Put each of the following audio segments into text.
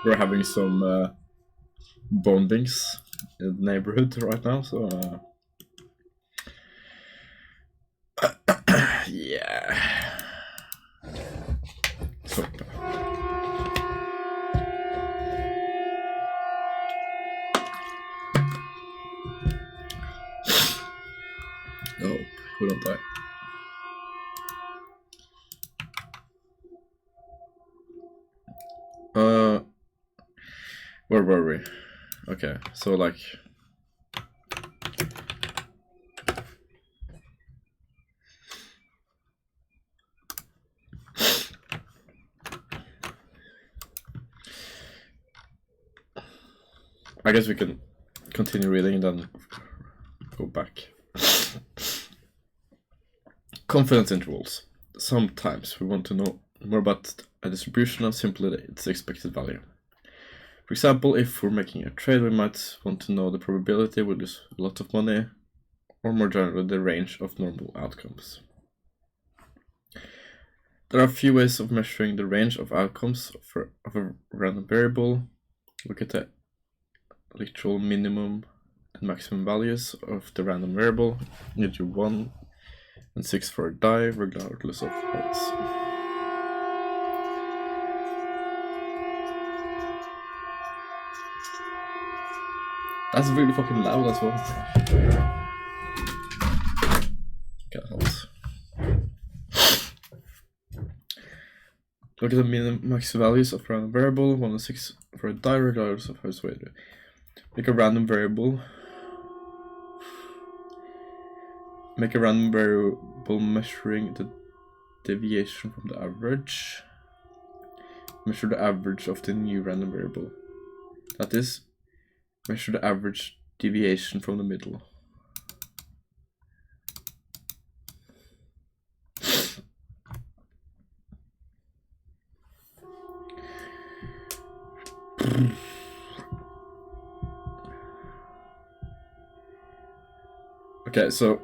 we're having some bondings in the neighborhood right now, so yeah. So oh, who don't die? Where were we? Okay, so like I guess we can continue reading and then go back. Confidence intervals. Sometimes we want to know more about a distribution than simply its expected value. For example, if we're making a trade, we might want to know the probability we'll lose a lot of money, or more generally, the range of normal outcomes. There are a few ways of measuring the range of outcomes of a random variable. Look at the literal minimum and maximum values of the random variable. You do 1 and 6 for a die, regardless of odds. That's really fucking loud as well. Can't help. Look at the min max values of random variable, 1 and 6 for a die, regardless of how it's weighted. Make a random variable measuring the deviation from the average. Measure the average of the new random variable. That is, measure the average deviation from the middle. Okay, so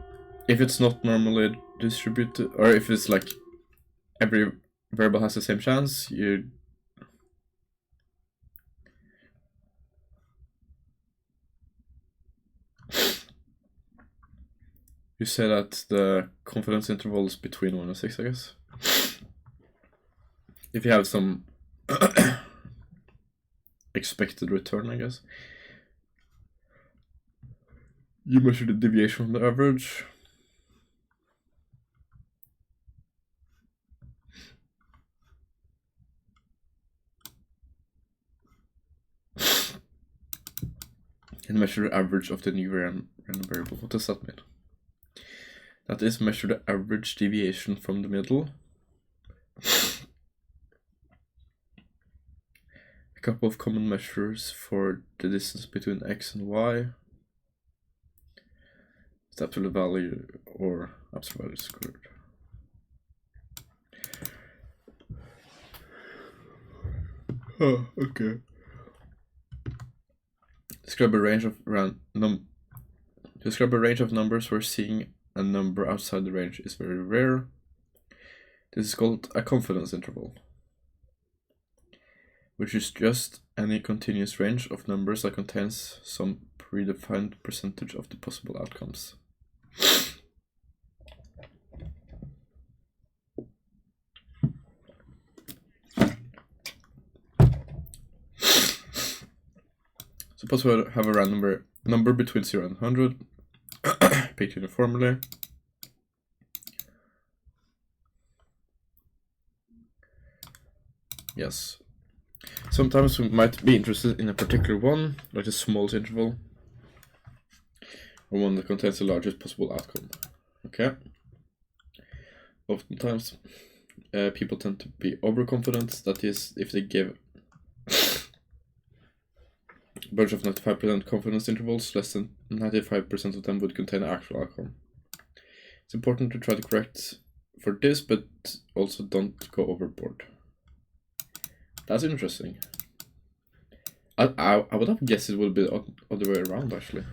if it's not normally distributed, or if it's like every variable has the same chance, you say that the confidence interval is between 1 and 6, I guess. If you have some expected return, I guess, you measure the deviation from the average. And measure the average of the new random variable. What does that mean? That is, measure the average deviation from the middle. A couple of common measures for the distance between x and y. It's absolute value or absolute value squared. Oh, okay. Describe a range of numbers where seeing a number outside the range is very rare. This is called a confidence interval, which is just any continuous range of numbers that contains some predefined percentage of the possible outcomes. Suppose we have a random number between 0 and 100, picked uniformly. Yes. Sometimes we might be interested in a particular one, like the smallest interval, or one that contains the largest possible outcome. Okay. Oftentimes, people tend to be overconfident. That is, if they give a bunch of 95% confidence intervals, less than 95% of them would contain an actual outcome. It's important to try to correct for this, but also don't go overboard. That's interesting. I would have guessed it would be the other way around, actually.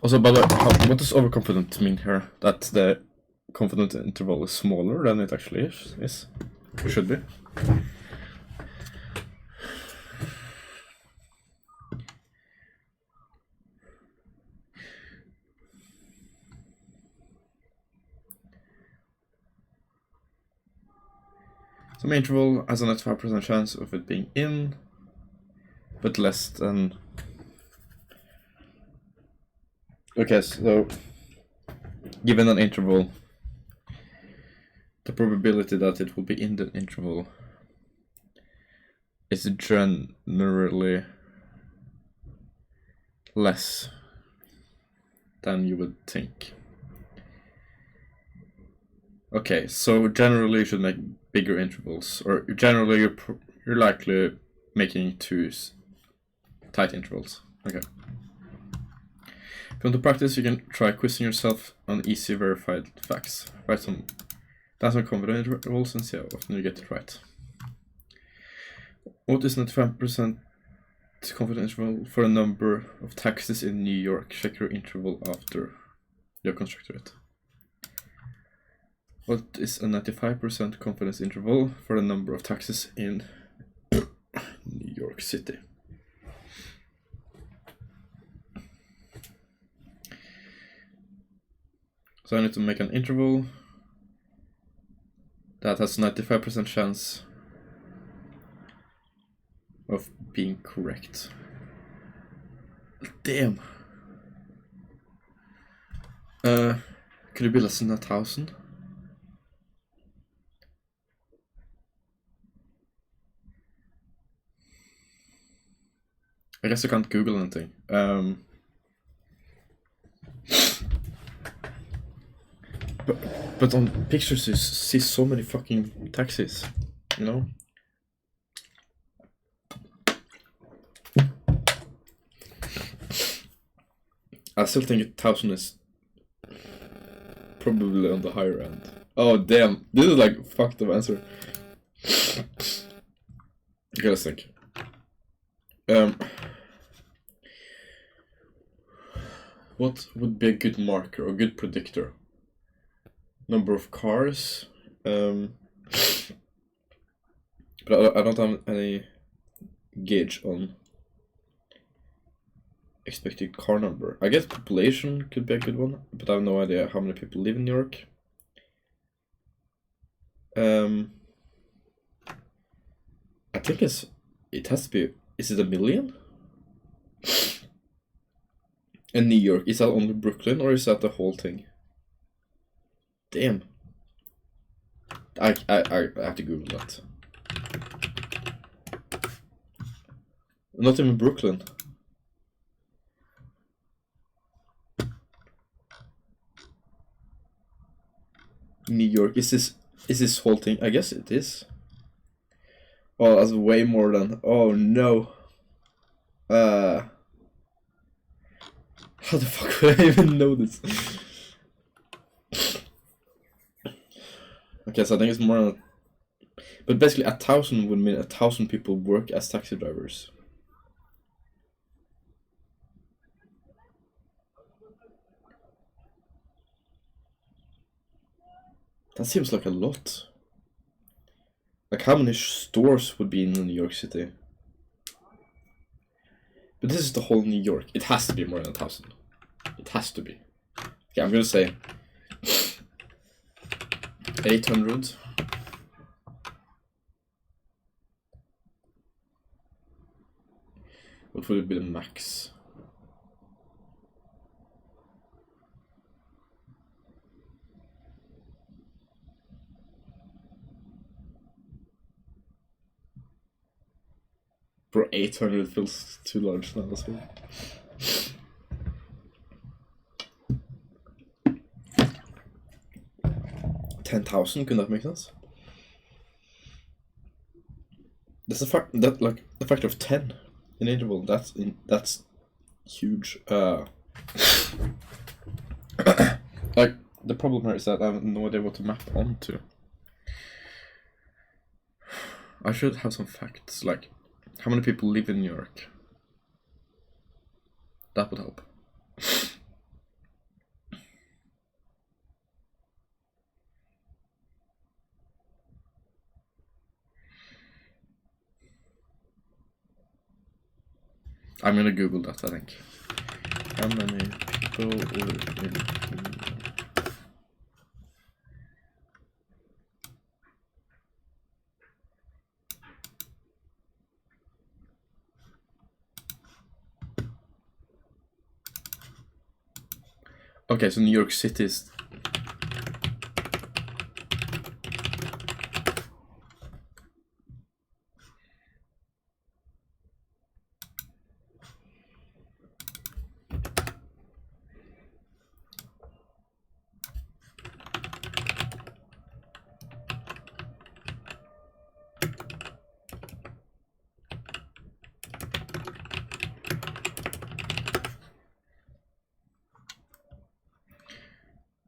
Also, by the way, what does overconfident mean here? That the confidence interval is smaller than it actually is? It should be. Some interval has a 95% chance of it being in, but less than. Okay, so given an interval, the probability that it will be in the interval is generally less than you would think. Okay, so generally you should make bigger intervals, or generally you're likely making two tight intervals. Okay. If you want to practice, you can try quizzing yourself on easy verified facts. Write some confident intervals and see how often you get it right. What is 95% confident interval for a number of taxis in New York? Check your interval after you constructed it. What is a 95% confidence interval for a number of taxis in New York City? So I need to make an interval that has 95% chance of being correct. Damn. Could it be less than 1,000? I guess I can't Google anything. But on pictures you see so many fucking taxis, you know? I still think 1,000 is probably on the higher end. Oh damn, this is like fucked up answer. Okay, let's think. What would be a good marker or good predictor? Number of cars. But I don't have any gauge on expected car number. I guess population could be a good one, but I have no idea how many people live in New York. I think it has to be. Is it 1 million? In New York, is that only Brooklyn or is that the whole thing? Damn. I have to Google that. Not even Brooklyn. New York, is this whole thing? I guess it is. Oh, that's way more than. Oh no. How the fuck would I even know this? Okay, so I think it's more than. But basically, 1,000 would mean 1,000 people work as taxi drivers. That seems like a lot. Like, how many stores would be in New York City? But this is the whole New York. It has to be more than 1,000. It has to be. Okay, I'm gonna say 800. What would be the max? Bro, 800 feels too large now as well. 10,000, could that make sense? That's a fact that like the factor of 10 in interval. That's huge. Like the problem here is that I have no idea what to map onto. I should have some facts, like how many people live in New York. That would help. I'm gonna Google that, I think. How many people live in Finland? Okay, so New York City is...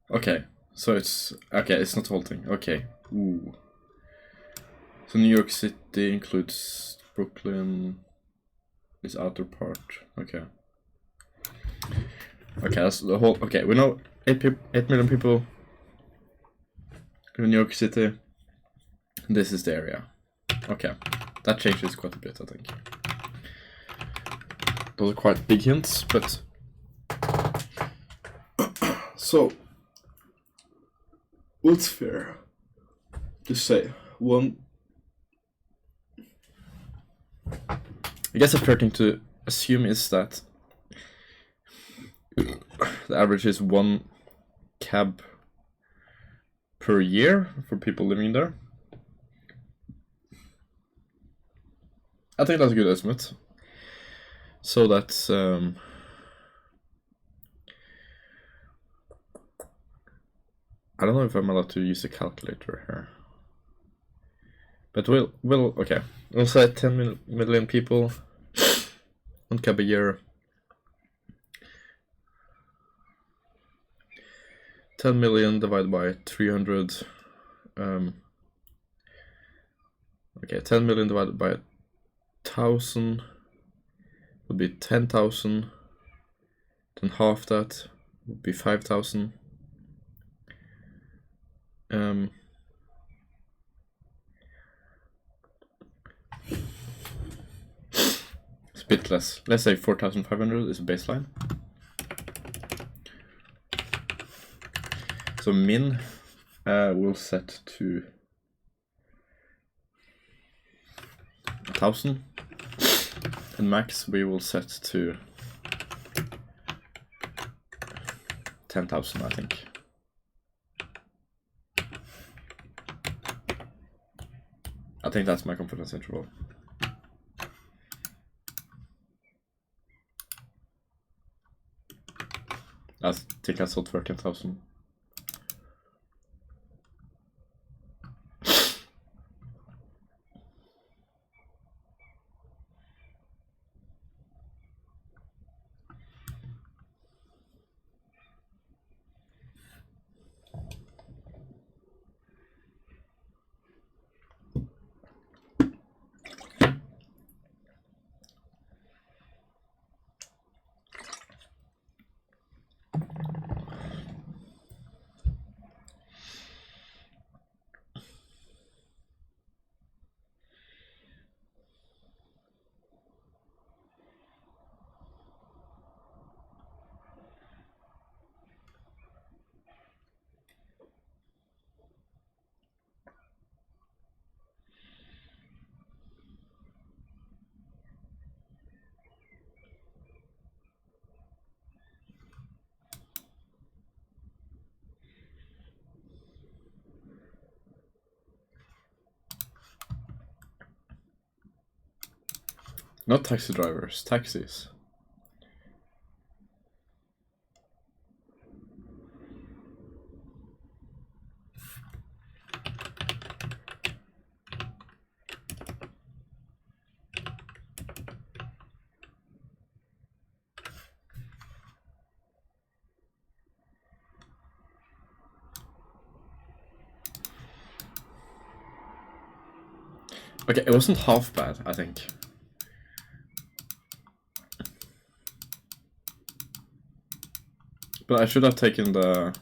Okay, so it's... Okay, it's not the whole thing. Okay. Ooh. So New York City includes Brooklyn, this outer part. Okay. Okay, that's the whole... Okay, we know 8 million people in New York City. This is the area. Okay, that changes quite a bit, I think. Those are quite big hints, but... So... What's fair to say? One... I guess a fair thing to assume is that the average is 1 cab per year for people living there. I think that's a good estimate. So that's I don't know if I'm allowed to use a calculator here. But we'll okay. We'll say 10 million people, 1 cab a year. 10 million divided by 300. Okay, 10 million divided by 1,000 would be 10,000. Then half that would be 5,000. It's a bit less. Let's say 4,500 is a baseline. So min we'll set to 1,000, and max we will set to 10,000, I think. I think that's my confidence interval. I think I sold 13,000. Not taxi drivers, taxis. Okay, it wasn't half bad, I think. But I should have taken the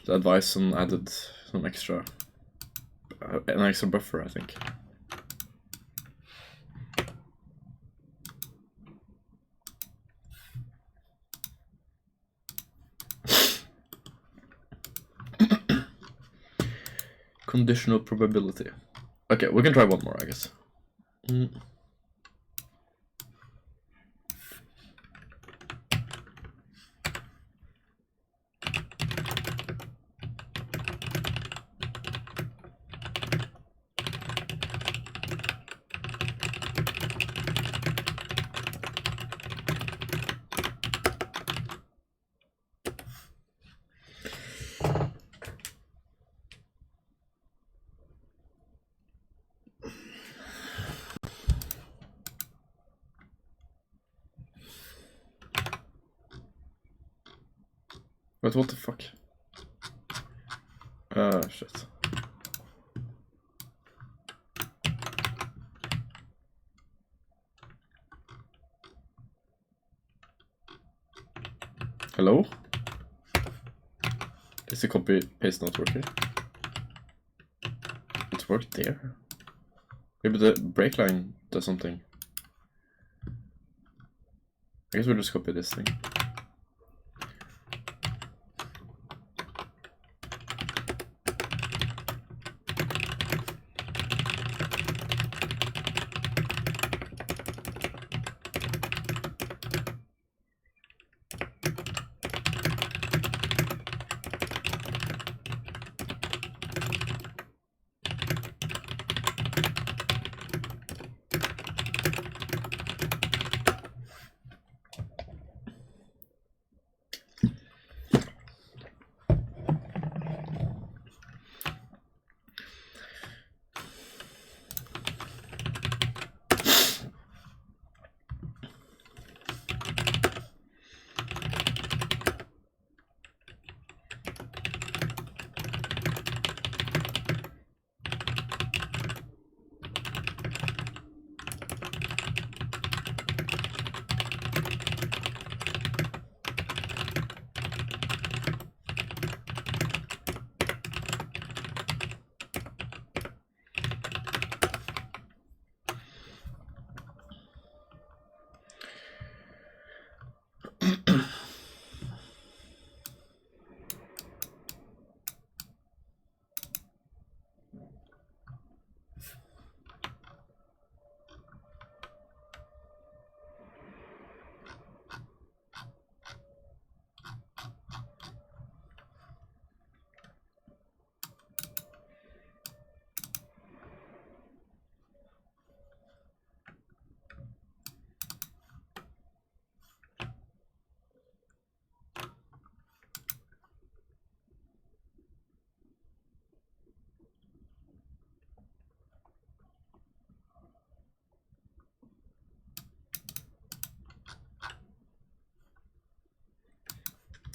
advice and added some extra, an extra buffer, I think. Conditional probability. Okay, we can try one more, I guess. But what the fuck? Shit. Hello? Is the copy paste not working? It worked there. Maybe the break line does something. I guess we'll just copy this thing.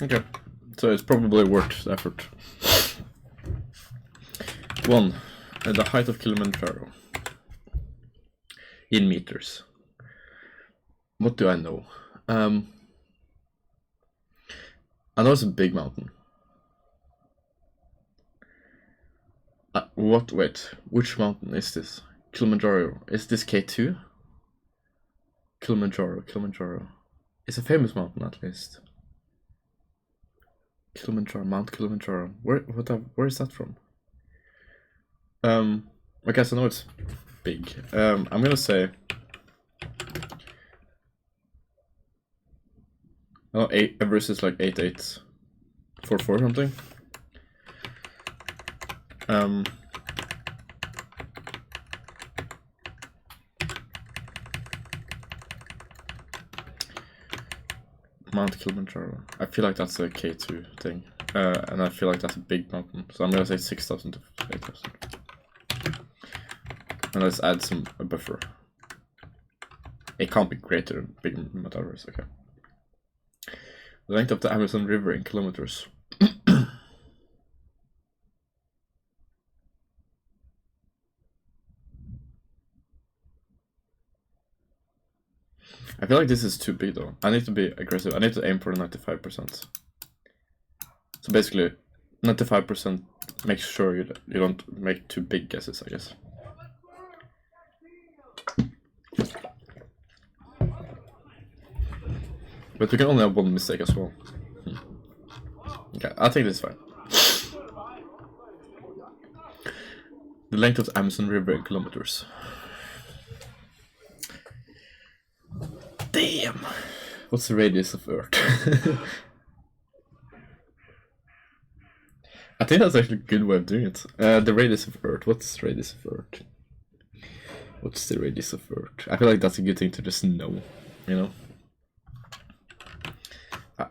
Okay, so it's probably worth the effort. 1. The height of Kilimanjaro. In meters. What do I know? I know it's a big mountain. Wait, which mountain is this? Kilimanjaro. Is this K2? Kilimanjaro. It's a famous mountain at least. Kilimanjaro, Mount Kilimanjaro. Where is that from? Okay, so I know it's big. I'm gonna say Everest is like 8844 something. Mount Kilimanjaro. I feel like that's a K2 thing. And I feel like that's a big mountain. So I'm gonna say 6,000 to 8,000. And let's add a buffer. It can't be greater than big Mount Everest, okay. The length of the Amazon River in kilometers. I feel like this is too big though. I need to be aggressive. I need to aim for 95%. So basically, 95% makes sure you don't make too big guesses, I guess. But we can only have one mistake as well. Okay, I think this is fine. The length of the Amazon River in kilometers. Damn! What's the radius of Earth? I think that's actually a good way of doing it. The radius of Earth. What's the radius of Earth? What's the radius of Earth? I feel like that's a good thing to just know, you know?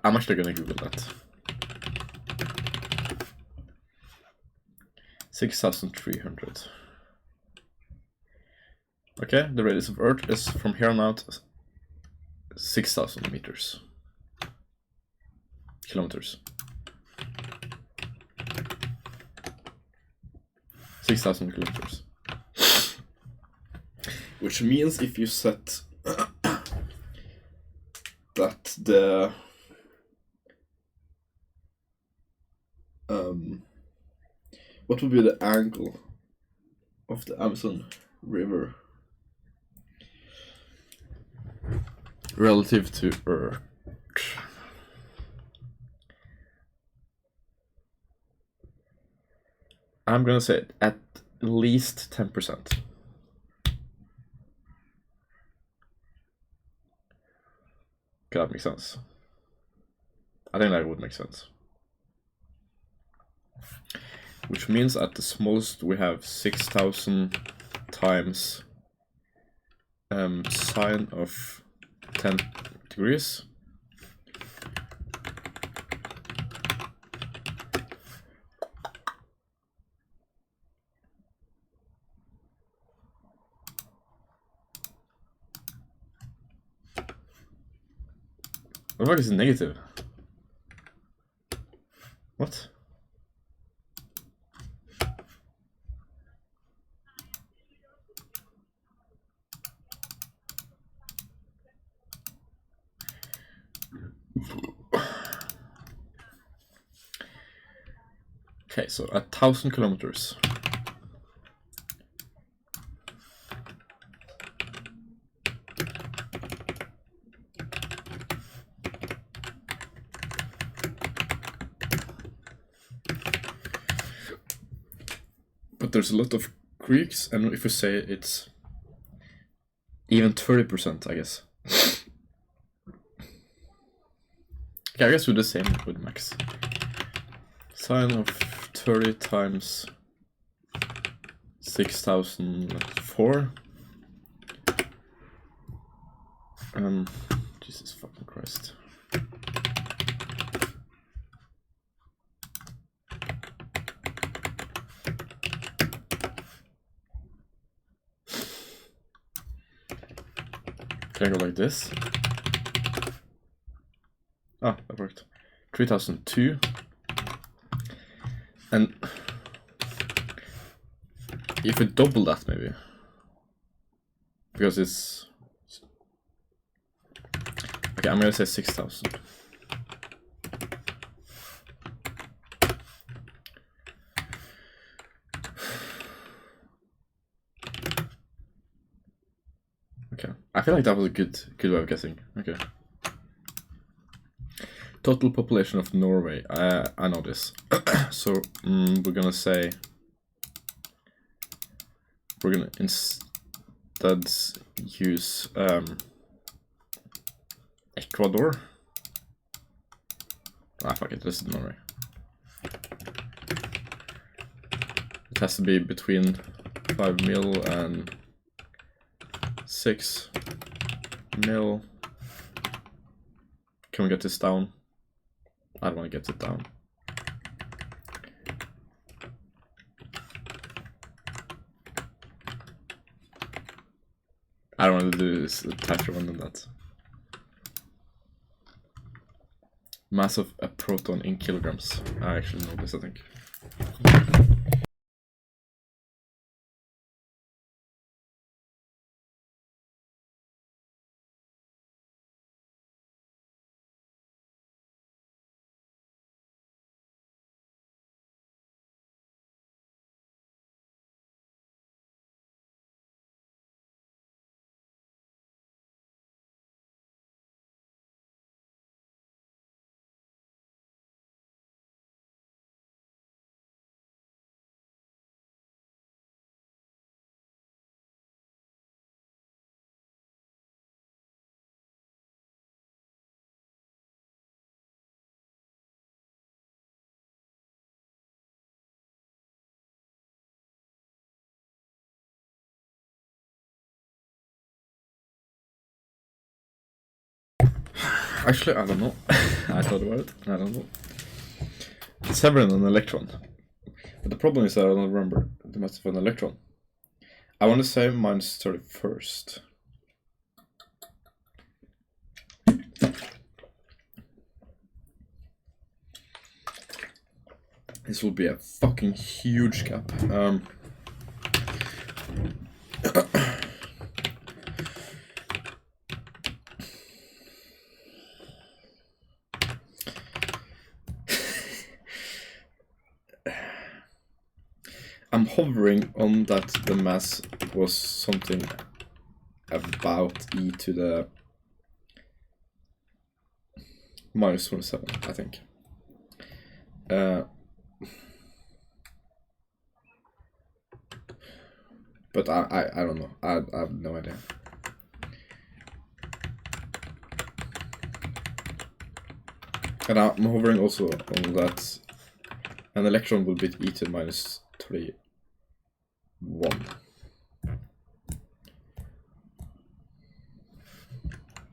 I'm actually gonna Google that. 6,300. Okay, the radius of Earth is from here on out 6,000 meters. Kilometers. 6,000 kilometers. Which means if you set that the what would be the angle of the Amazon River relative to Earth? I'm gonna say at least 10%. Could that make sense? I think that would make sense. Which means at the smallest we have 6,000 times sine of 10 degrees. What the fuck is negative? What? Okay, so 1,000 kilometers. But there's a lot of Greeks, and if we say it's even 30%, I guess. Okay, I guess we'll do the same with max. Sine of 30 times 6,004. Jesus fucking Christ. Can I go like this? Ah, that worked. 3,002. And if we double that, maybe, because it's okay. I'm gonna say 6,000. Okay, I feel like that was a good way of guessing. Okay. Total population of Norway. I know this. So we're gonna say we're gonna instead use Ecuador. Ah, fuck it. This is Norway. It has to be between 5 mil and 6 mil. Can we get this down? I don't want to get it down. I don't want to do this tighter one than that. Mass of a proton in kilograms. I actually know this, I think. Actually, I don't know. I thought about it. I don't know. It's heavier than an electron. But the problem is that I don't remember the mass of an electron. I want to say minus 31st. This will be a fucking huge gap. I'm hovering on that the mass was something about e to the minus 27, I think. But I don't know. I have no idea. And I'm hovering also on that an electron will be e to minus 31.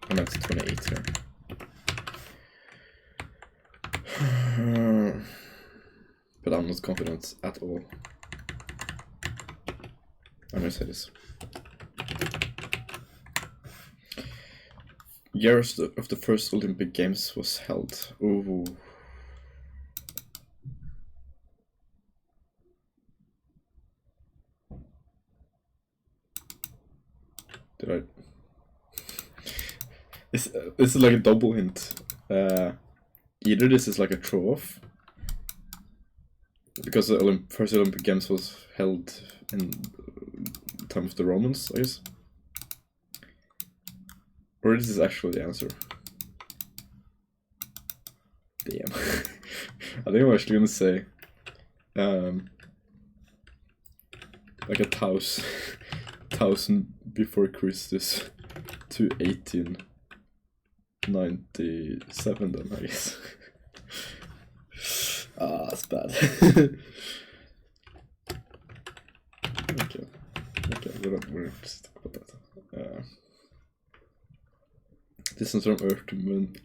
I meant 28 here. But I'm not confident at all. I'm gonna say this. Years of the first Olympic Games was held. Ooh. Did I? This is like a double hint. Either this is like a throw off, because the first Olympic Games was held in the time of the Romans, I guess. Or this is actually the answer. Damn. I think I'm actually gonna say like 1000 before Christus to 1897 then, I guess. That's bad. Okay, we're not just talk about that. Distance from Earth to Moon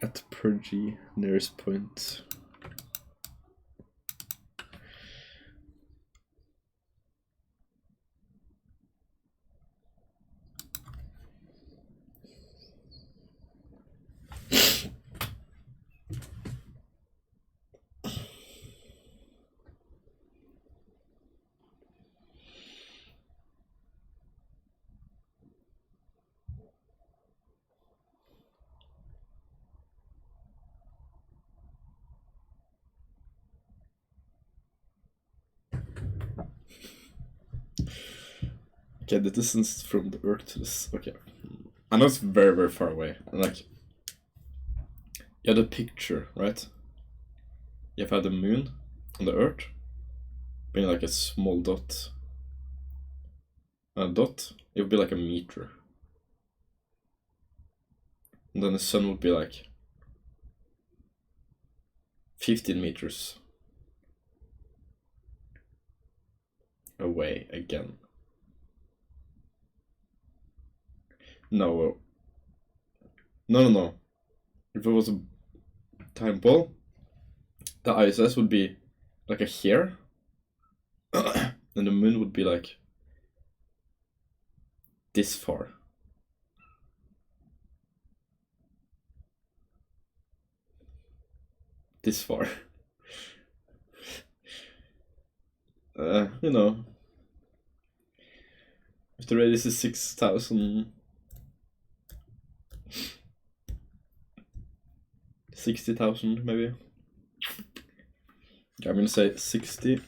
at Perigee, nearest point. Okay, the distance from the Earth to this. Okay, I know it's very, very far away. And like, you have the picture, right? You have the moon and the Earth being like a small dot. A dot, it would be like a meter. And then the sun would be like 15 meters away again. No. If it was a time ball, the ISS would be like a hair, and the moon would be like this far. This far. You know, if the radius is 6,000, 60,000 maybe. I'm gonna say 60.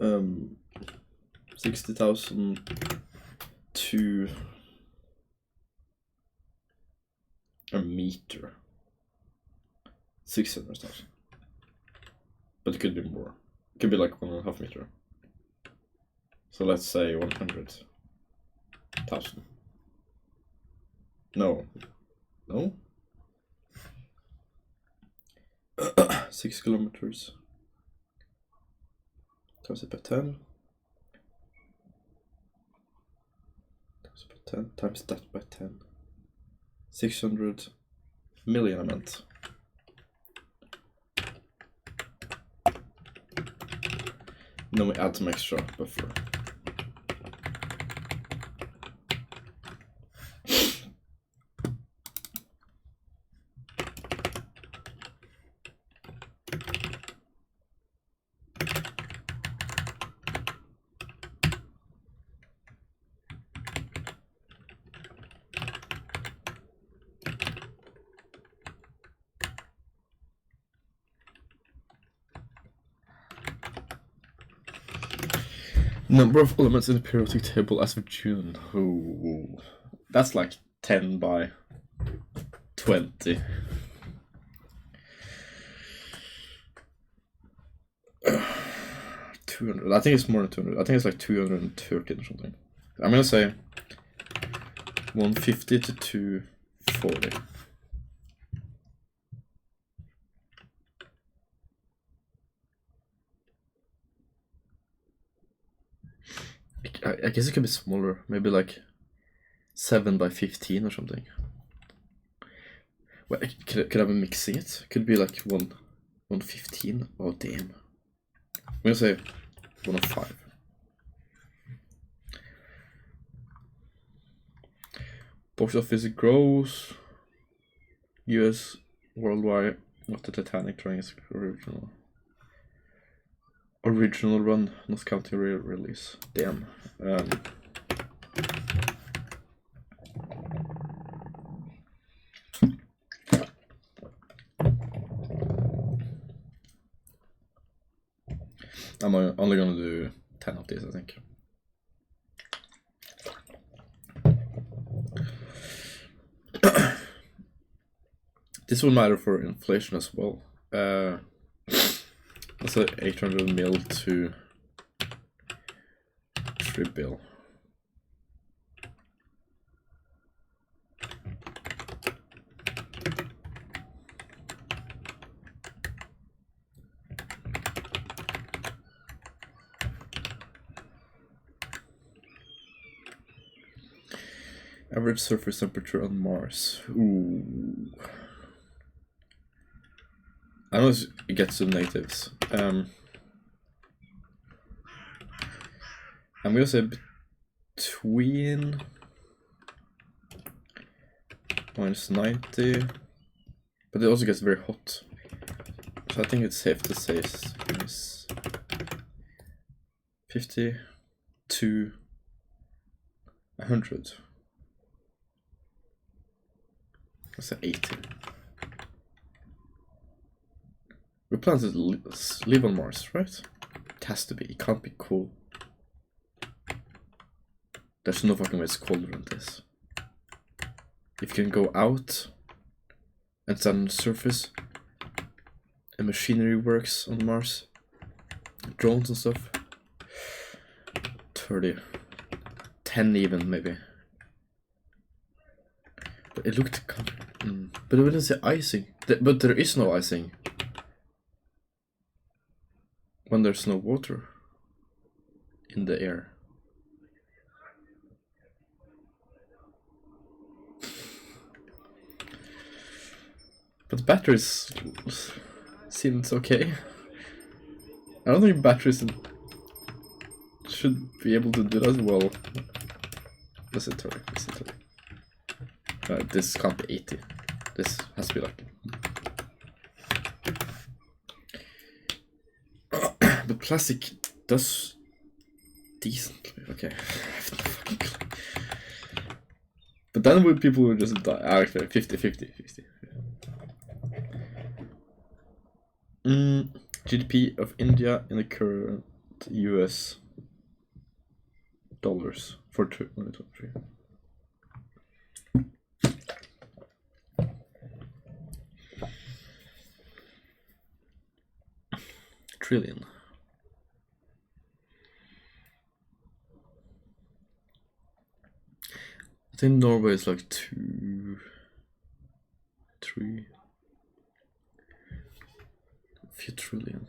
Um, 60,000 to a meter. 600,000. But it could be more. It could be like 1.5 meter. So let's say 100,000. No. 6 kilometers. Times it by 10. 10 times that by 10. 600 million, I meant. Then we add some extra buffer. Number of elements in the periodic table as of June. Ooh, that's like 10 by 20. I think it's more than 200. I think it's like 213 or something. I'm gonna say 150 to 240. I guess it could be smaller, maybe like 7 by 15 or something. Well, could I be mixing it? Could be like 115. Oh damn. I'm gonna say 105. Box office grows. US worldwide. Not the Titanic drawing is original. Original run, not counting release. Damn. I'm only gonna do 10 of these, I think. This will matter for inflation as well. That's like 800 mil to 3 bill. Average surface temperature on Mars. Ooh. I know it gets to negatives. I'm gonna say between -90, but it also gets very hot. So I think it's safe to say it's 50 to 100. That's 80. We plan to live on Mars, right? It has to be. It can't be cool. There's no fucking way it's colder than this. If you can go out and stand on the surface, and machinery works on Mars, drones and stuff. 30, 10 even maybe. But it looked but it wouldn't say icing. But there is no icing when there's no water in the air. But the batteries seems okay. I don't think batteries should be able to do that well. Let's say 30. This can't be 80. This has to be like. But plastic does decently. Okay. But then people would just die. Actually, 50. GDP of India in the current US dollars for 2023. Trillion. I think Norway is like 2, 3, a few trillion.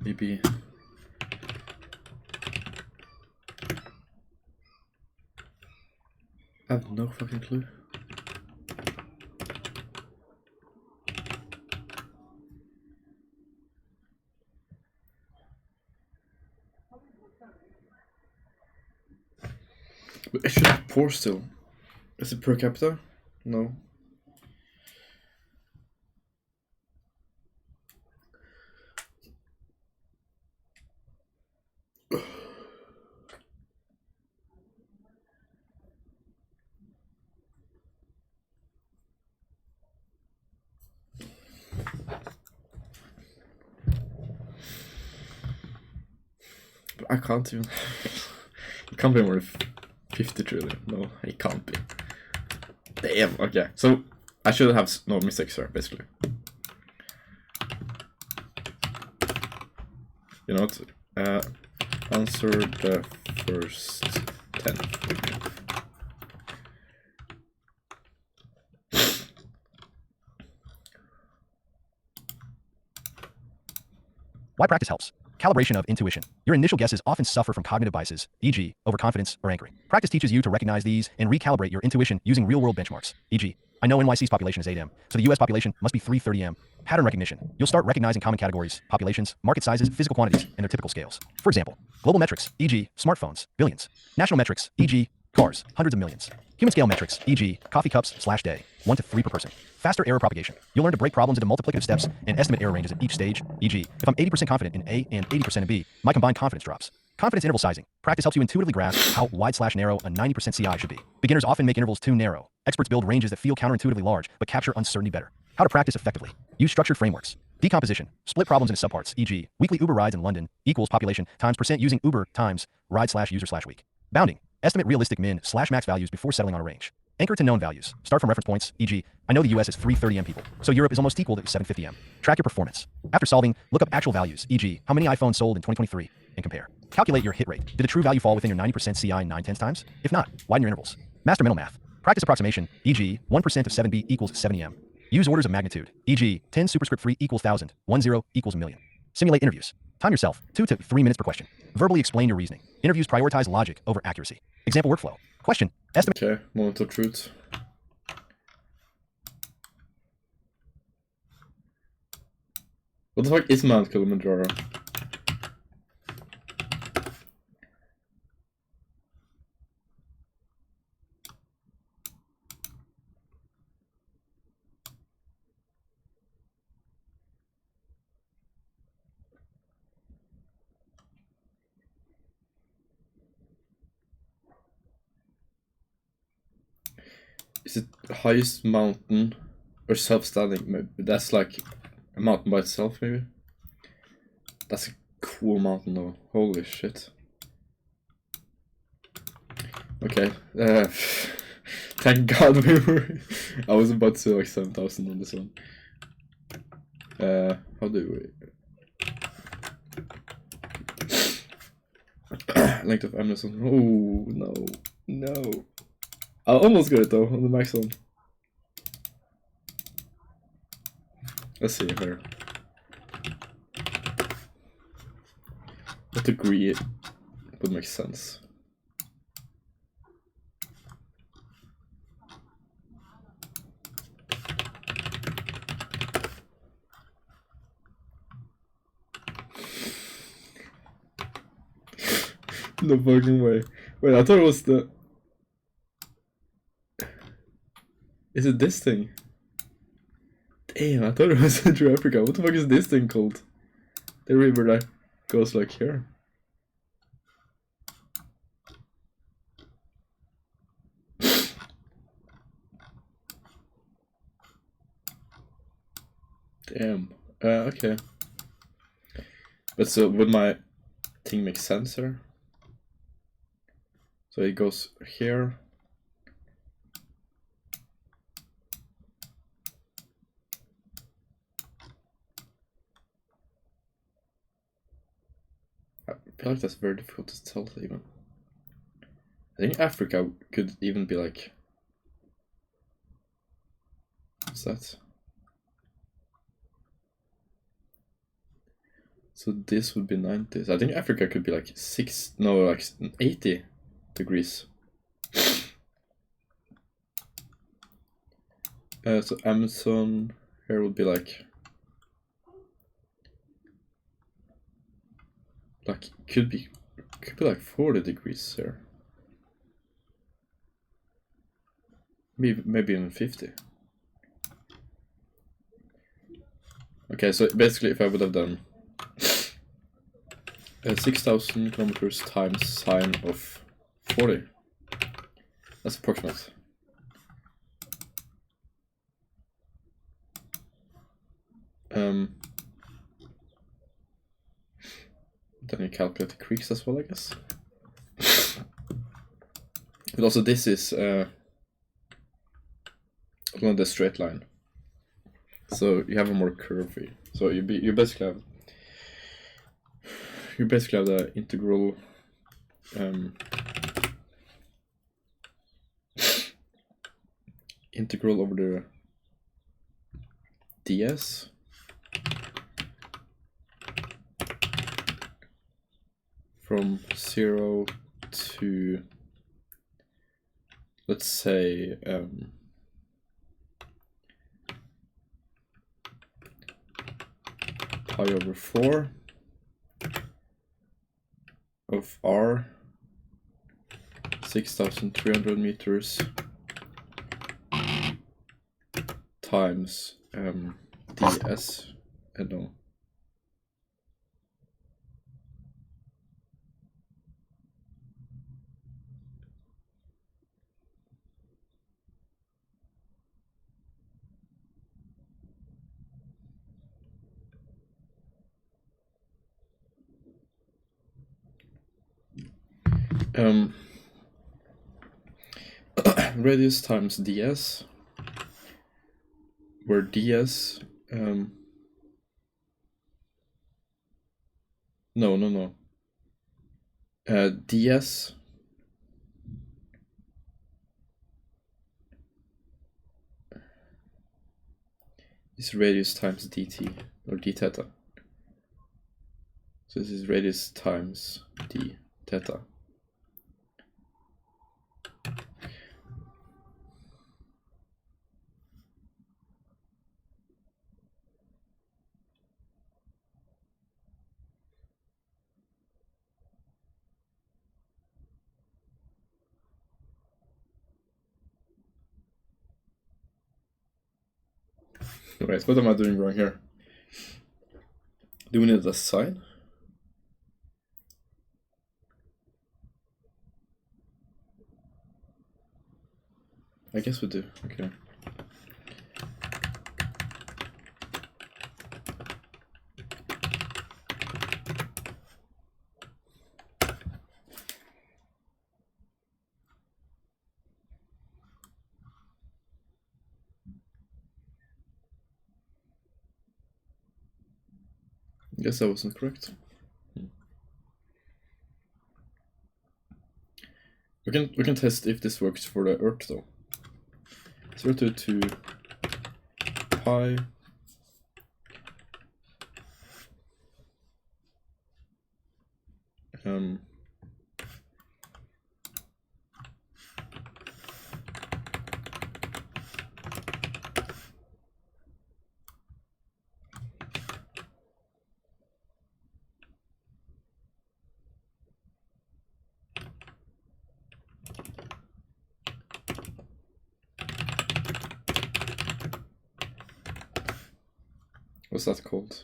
Maybe. I have no fucking clue. But it should be poor still. Is it per capita? No. But I can't even. It can't be more than 50 trillion. No, it can't be. Damn, okay. So I should have no mistakes here, basically. You know what? Answer the first 10. Why practice helps. Calibration of intuition. Your initial guesses often suffer from cognitive biases, e.g., overconfidence or anchoring. Practice teaches you to recognize these and recalibrate your intuition using real-world benchmarks, e.g., I know NYC's population is 8M, so the US population must be 330M. Pattern recognition. You'll start recognizing common categories, populations, market sizes, physical quantities, and their typical scales. For example, global metrics, e.g., smartphones, billions. National metrics, e.g., cars, hundreds of millions. Human scale metrics, e.g., coffee cups/day, 1 to 3 per person. Faster error propagation. You'll learn to break problems into multiplicative steps and estimate error ranges at each stage, e.g., if I'm 80% confident in A and 80% in B, my combined confidence drops. Confidence interval sizing. Practice helps you intuitively grasp how wide/narrow a 90% CI should be. Beginners often make intervals too narrow. Experts build ranges that feel counterintuitively large, but capture uncertainty better. How to practice effectively. Use structured frameworks. Decomposition. Split problems into subparts, e.g., weekly Uber rides in London equals population times percent using Uber times ride/user/week. Bounding. Estimate realistic min/max values before settling on a range. Anchor to known values. Start from reference points, e.g., I know the US is 330M people, so Europe is almost equal to 750M. Track your performance. After solving, look up actual values, e.g., how many iPhones sold in 2023, and compare. Calculate your hit rate. Did the true value fall within your 90% CI 9/10 times? If not, widen your intervals. Master mental math. Practice approximation, e.g., 1% of 7B equals 70M. Use orders of magnitude, e.g., 10 superscript 3 equals 1,000, 10 equals a million. Simulate interviews. Time yourself, 2 to 3 minutes per question. Verbally explain your reasoning. Interviews prioritize logic over accuracy. Example workflow. Question. Estimate. Okay, moment of truth. What the fuck is Mount Kilimanjaro? Is it the highest mountain or self-standing? Maybe that's like a mountain by itself, maybe? That's a cool mountain though. Holy shit. Okay. Thank God we were. I was about to say like 7,000 on this one. How do we? Length of Amazon. Oh no, no. I almost got it though on the max one. Let's see here. What degree would make sense? No fucking way. Wait, I thought it was the... Is it this thing? Damn, I thought it was Central Africa. What the fuck is this thing called? The river that goes like here. Damn. Okay. But so would my thing make sense here? So it goes here. I feel like that's very difficult to tell even. I think Africa could even be like... What's that? So this would be 90. So I think Africa could be like 80 degrees. So Amazon here would be like could be like 40 degrees here. Maybe even 50. Okay, so basically if I would have done 6,000 kilometers times sine of 40, that's approximate. Then you calculate the creeks as well, I guess. But also this is along the straight line, so you have a more curvy. So you basically have the integral integral over the ds from 0 to, let's say, pi over 4 of r 6,300 meters times ds, I don't know. Radius times ds, where ds no ds is radius times dt, or d theta. So this is radius times d theta. Right, what am I doing wrong here? Do we need a sign? I guess we do, okay. I guess that wasn't correct. We can test if this works for the Earth though. 0 to 2 pi what's that called?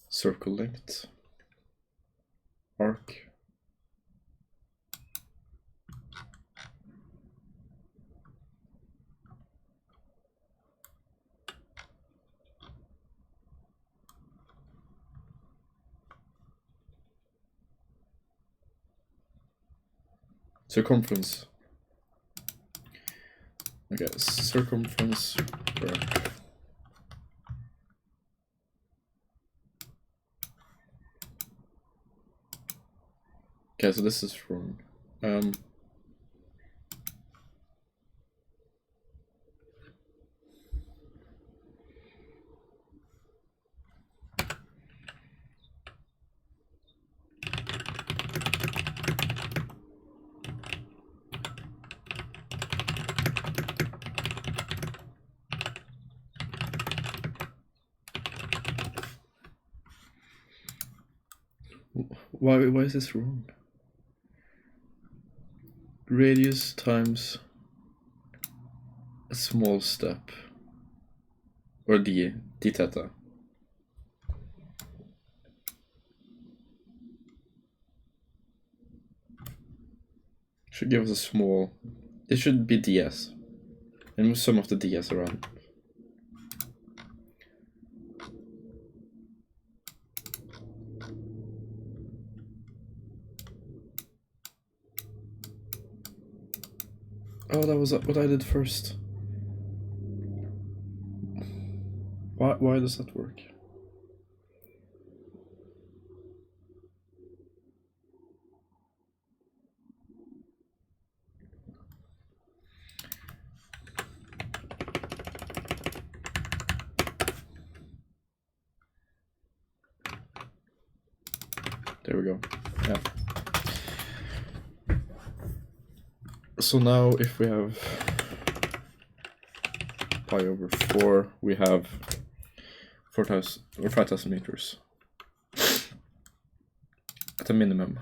Circle length. Arc. Circumference. Okay, circumference per arc. Okay, so this is wrong. Why is this wrong? Radius times a small step, or d theta. Should give us a small. It should be ds, and move some of the ds around. Oh, that was what I did first. Why does that work? There we go. Yeah. So now if we have pi over 4, we have 4,000 or 5,000 meters at a minimum.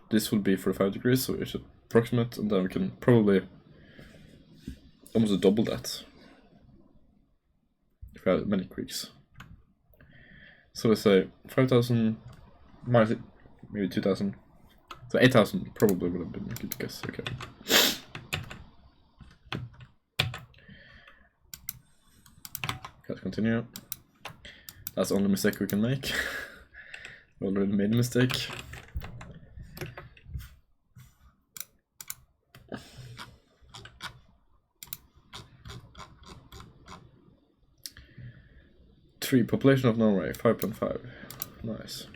This would be 45 degrees, so it's approximate, and then we can probably almost double that if we have many creeks. So let's say 5,000 minus maybe 2,000. So 8,000 probably would have been a good guess. Okay. Let's continue. That's the only mistake we can make. We already made a mistake. Population of Norway 5.5. Nice.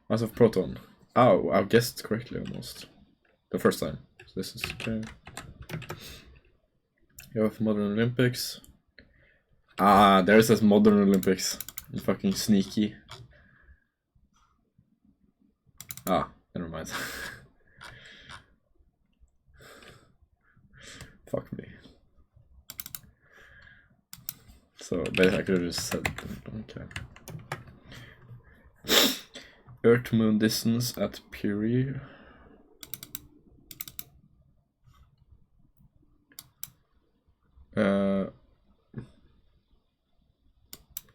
Mass of proton. Oh, I guessed correctly almost. The first time. So this is okay. You have Modern Olympics. Ah, there it says Modern Olympics. You fucking sneaky. Ah, never mind. Fuck me. So basically I could have just said, okay. Earth moon distance at Piri.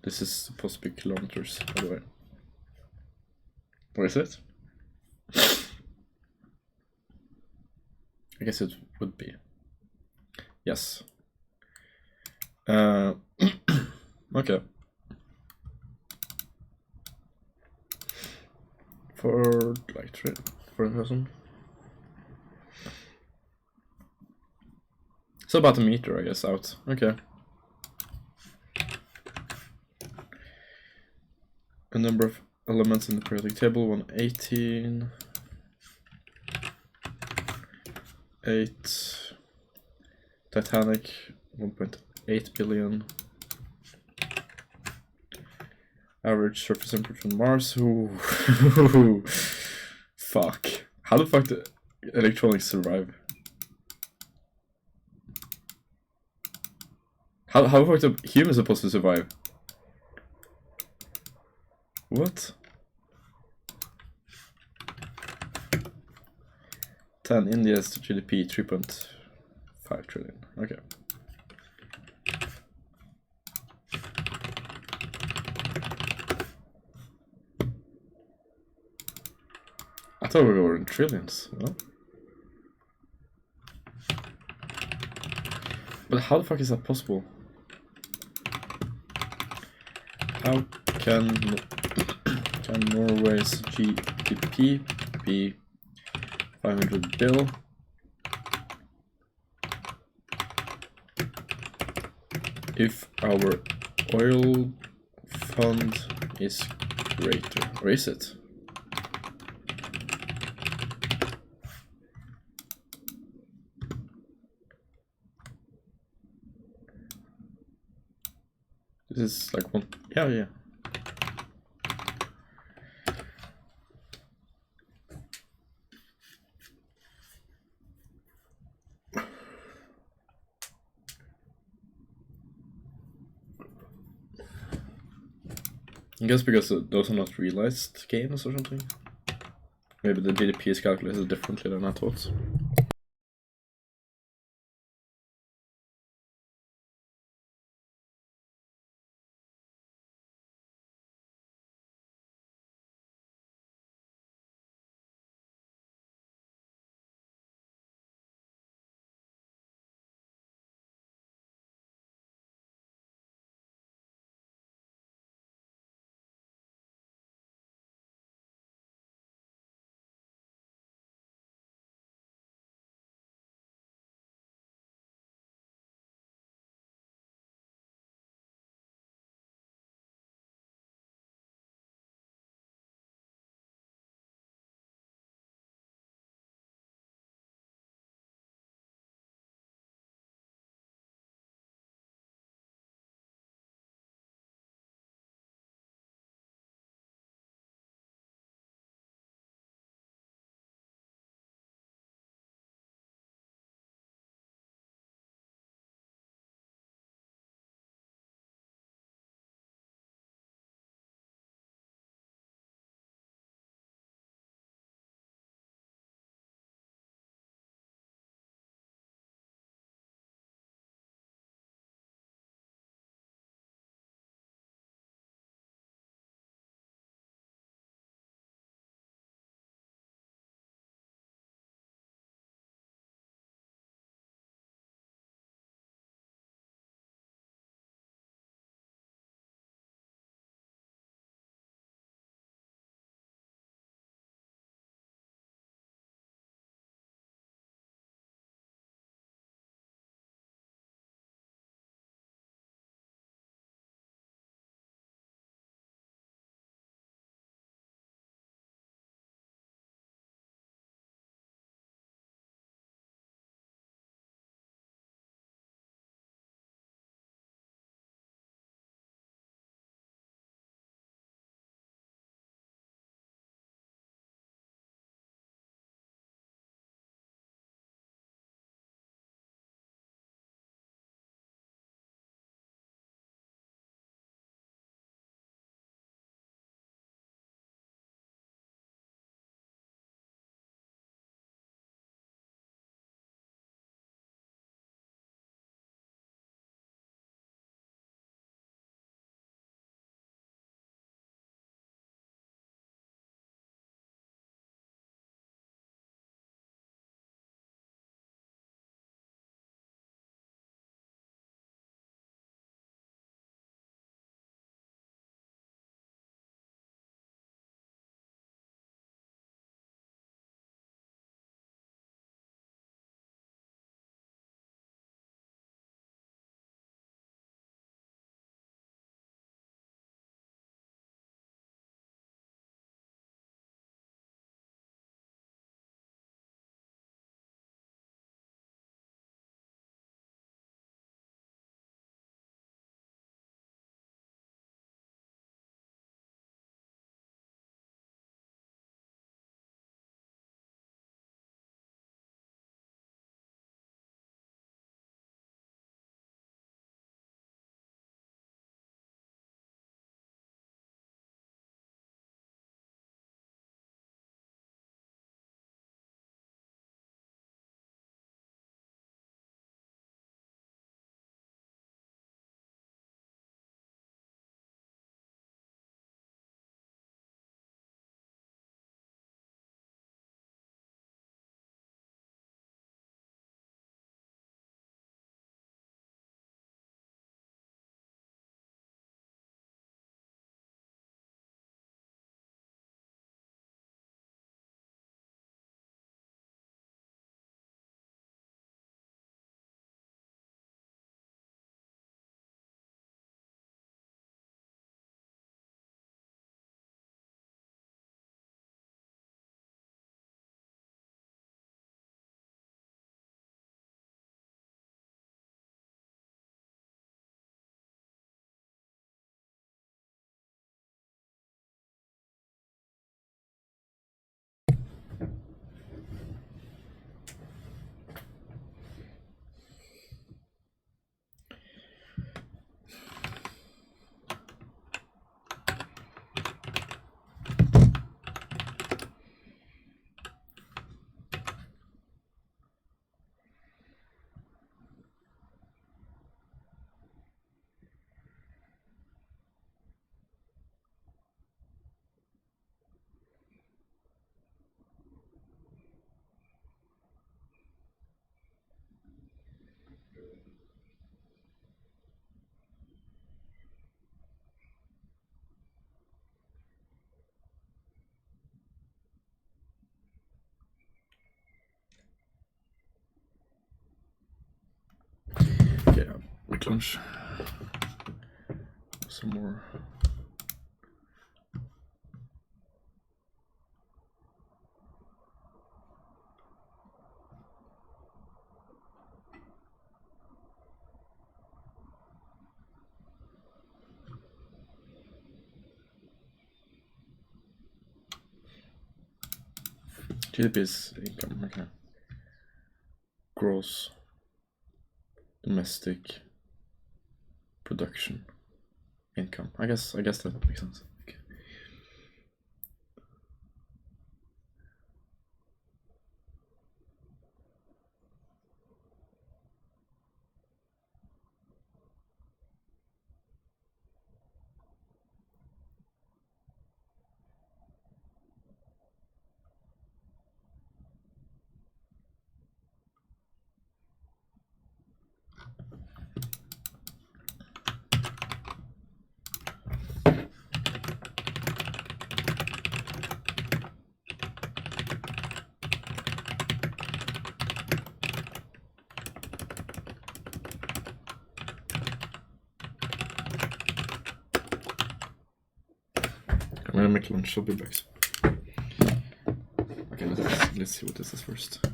This is supposed to be kilometers, by the way. What is it? I guess it would be. Yes. Okay. For like 4,000. So about a meter, I guess, out. Okay. A number of elements in the periodic table: 118, 8, Titanic 1.8 billion. Average surface temperature on Mars. Ooh. Fuck. How the fuck do electronics survive? How the fuck do humans supposed to survive? What? 10. India's GDP 3.5 trillion. Okay. I thought we were in trillions. No? But how the fuck is that possible? How can Norway's GDP be 500 bill if our oil fund is greater? Or is it? This is like one. Yeah. I guess because those are not realized gains or something. Maybe the GDP is calculated differently than I thought. McLunch. Some more. GDP's income, okay. Gross domestic production income. I guess that makes sense. Okay. I'm gonna make lunch, I'll be back. Okay, let's see what this is first.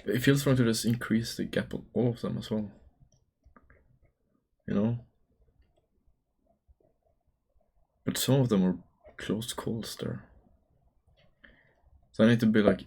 But it feels wrong to just increase the gap on all of them as well. You know? But some of them are close calls there. So I need to be like...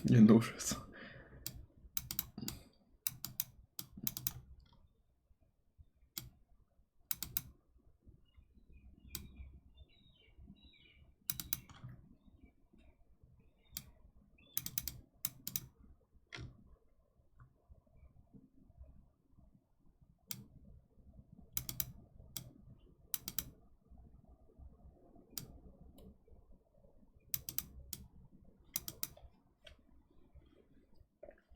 You know it.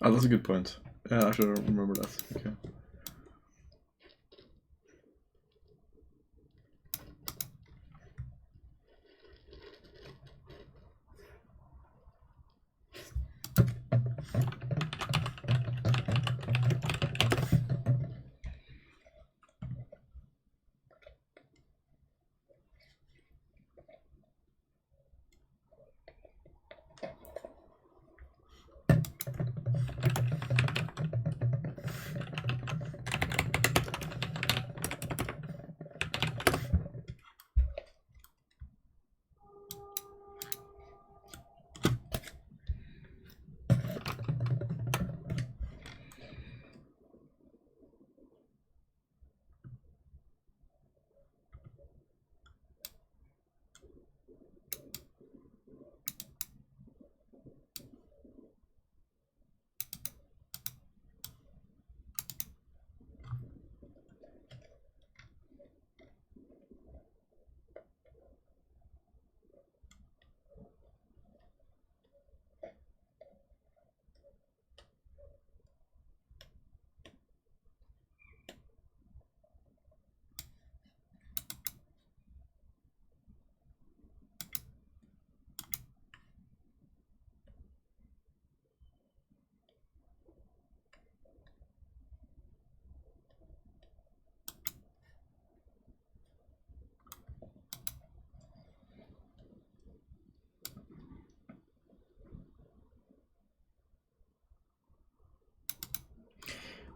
Oh, that's a good point. Yeah, I should remember that. Okay.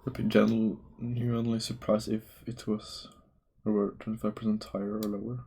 Would be genuinely surprised if it was over 25% higher or lower.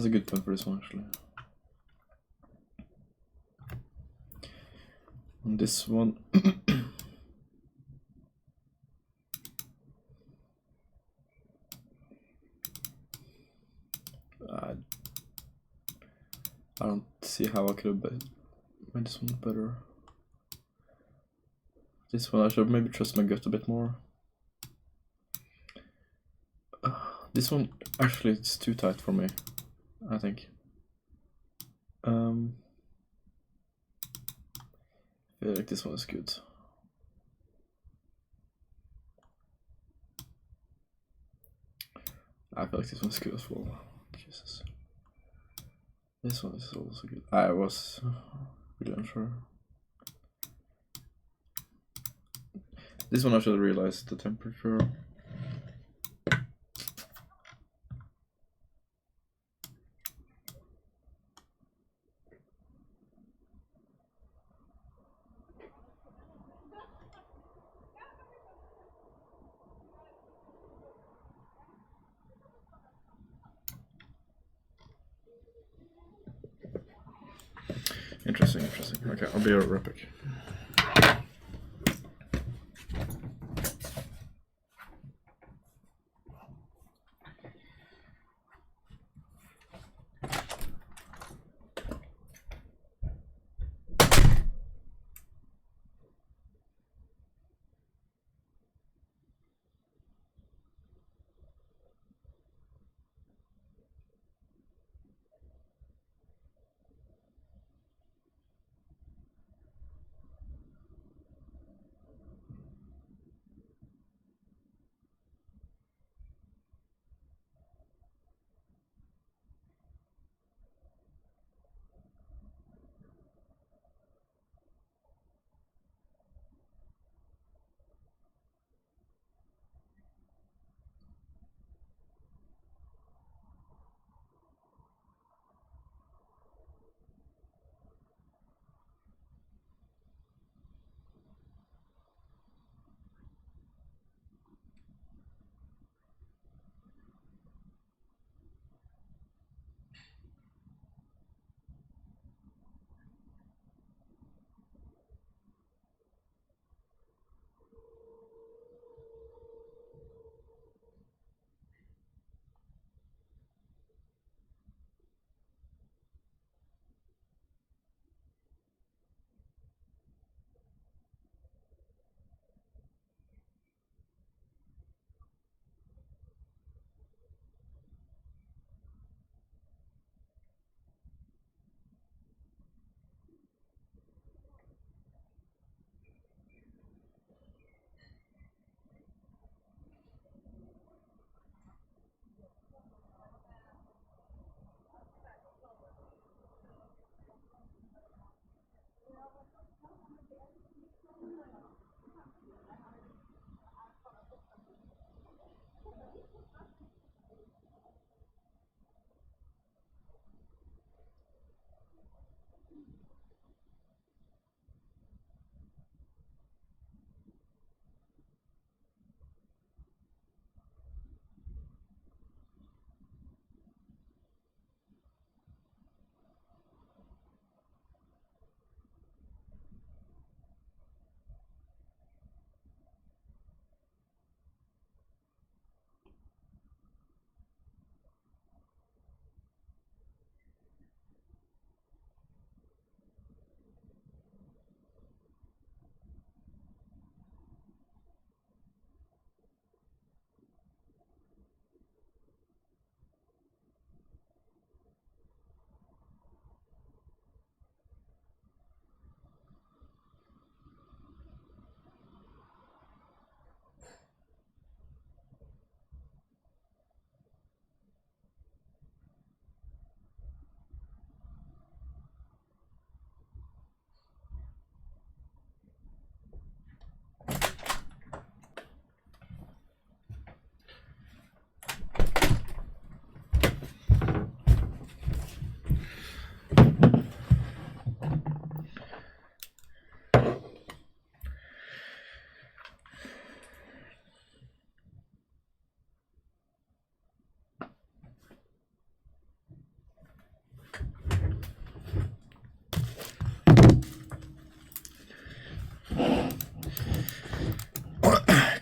That's a good point for this one actually. And this one. I don't see how I could have made this one better. This one I should maybe trust my gut a bit more. This one actually it's too tight for me, I think. I feel like this one is good. I feel like this one's good as well. Jesus. This one is also good. I was really unsure. This one I should realize the temperature. Interesting. Okay, I'll be right back.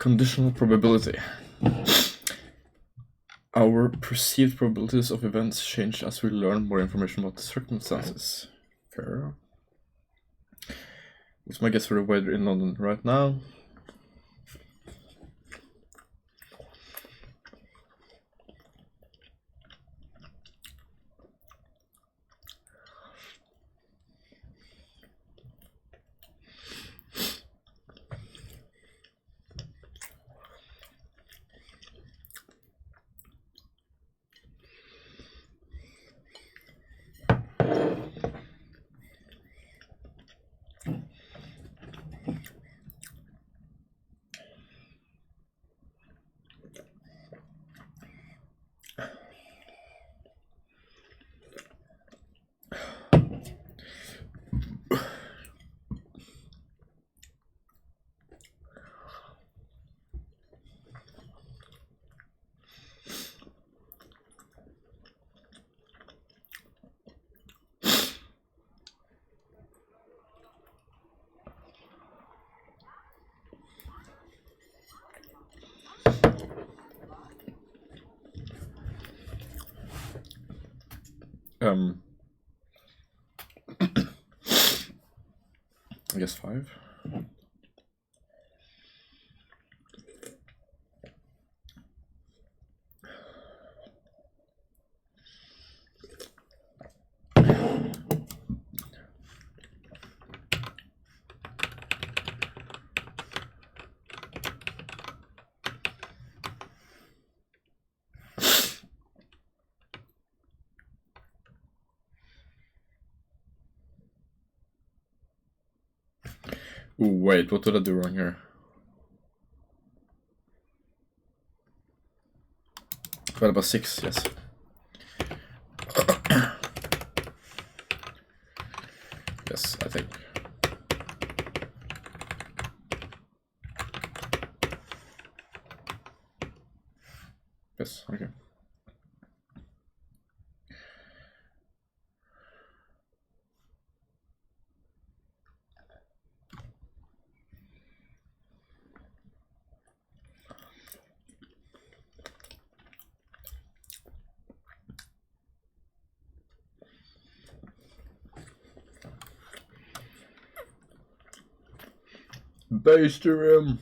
Conditional probability. Our perceived probabilities of events change as we learn more information about the circumstances. Fair. What's my guess for the weather in London right now? I guess 5. Ooh, wait, what did I do wrong here? What about 6? Yes. Yes, I think. Yes, okay. Base theorem.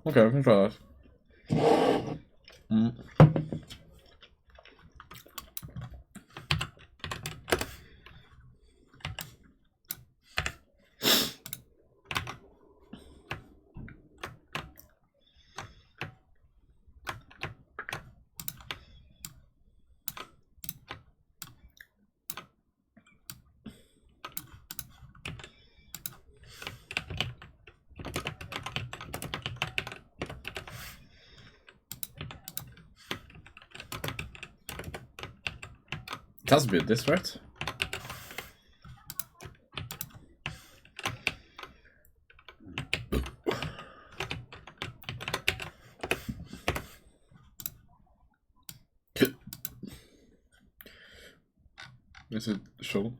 Okay, we can try that. It has to be this, right? Is it show?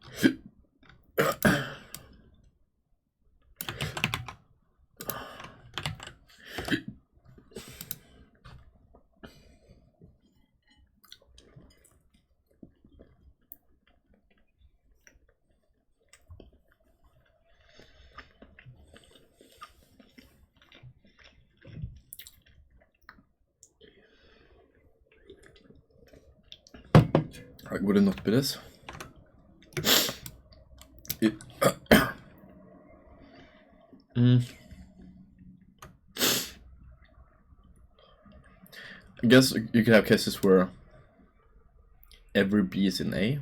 Would it not be this? I guess you could have cases where every B is in A.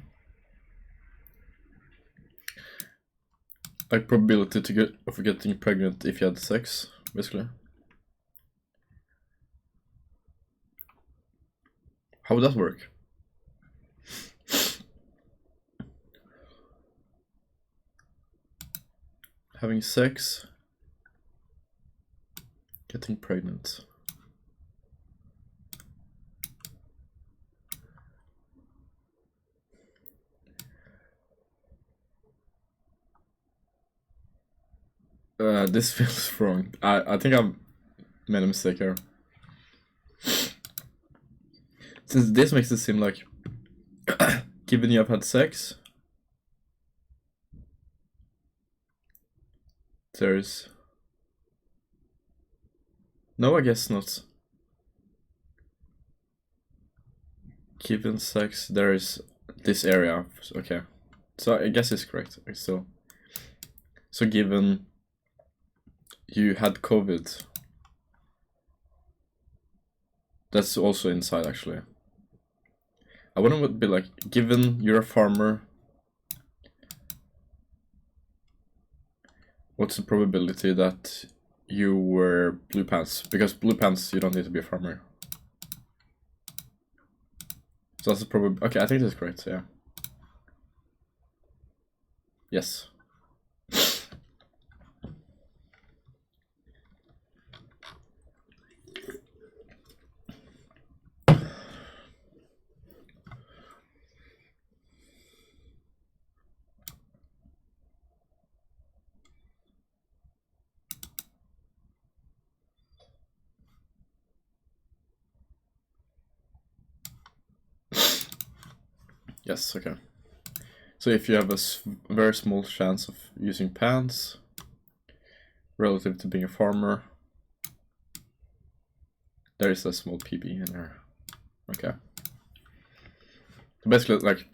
Like probability to of getting pregnant if you had sex, basically. How would that work? having sex, getting pregnant. This feels wrong. I think I've made a mistake here. Since this makes it seem like, given you have had sex, there's... No, I guess not. Given sex, there is this area. Okay. So I guess it's correct. So given you had COVID, that's also inside actually. I wonder what would be like, given you're a farmer, what's the probability that you wear blue pants? Because blue pants, you don't need to be a farmer. So that's a probability. Okay, I think that's correct, yeah. Yes. Yes, okay. So if you have a very small chance of using pants relative to being a farmer, there is a small PB in there. Okay. So basically, like,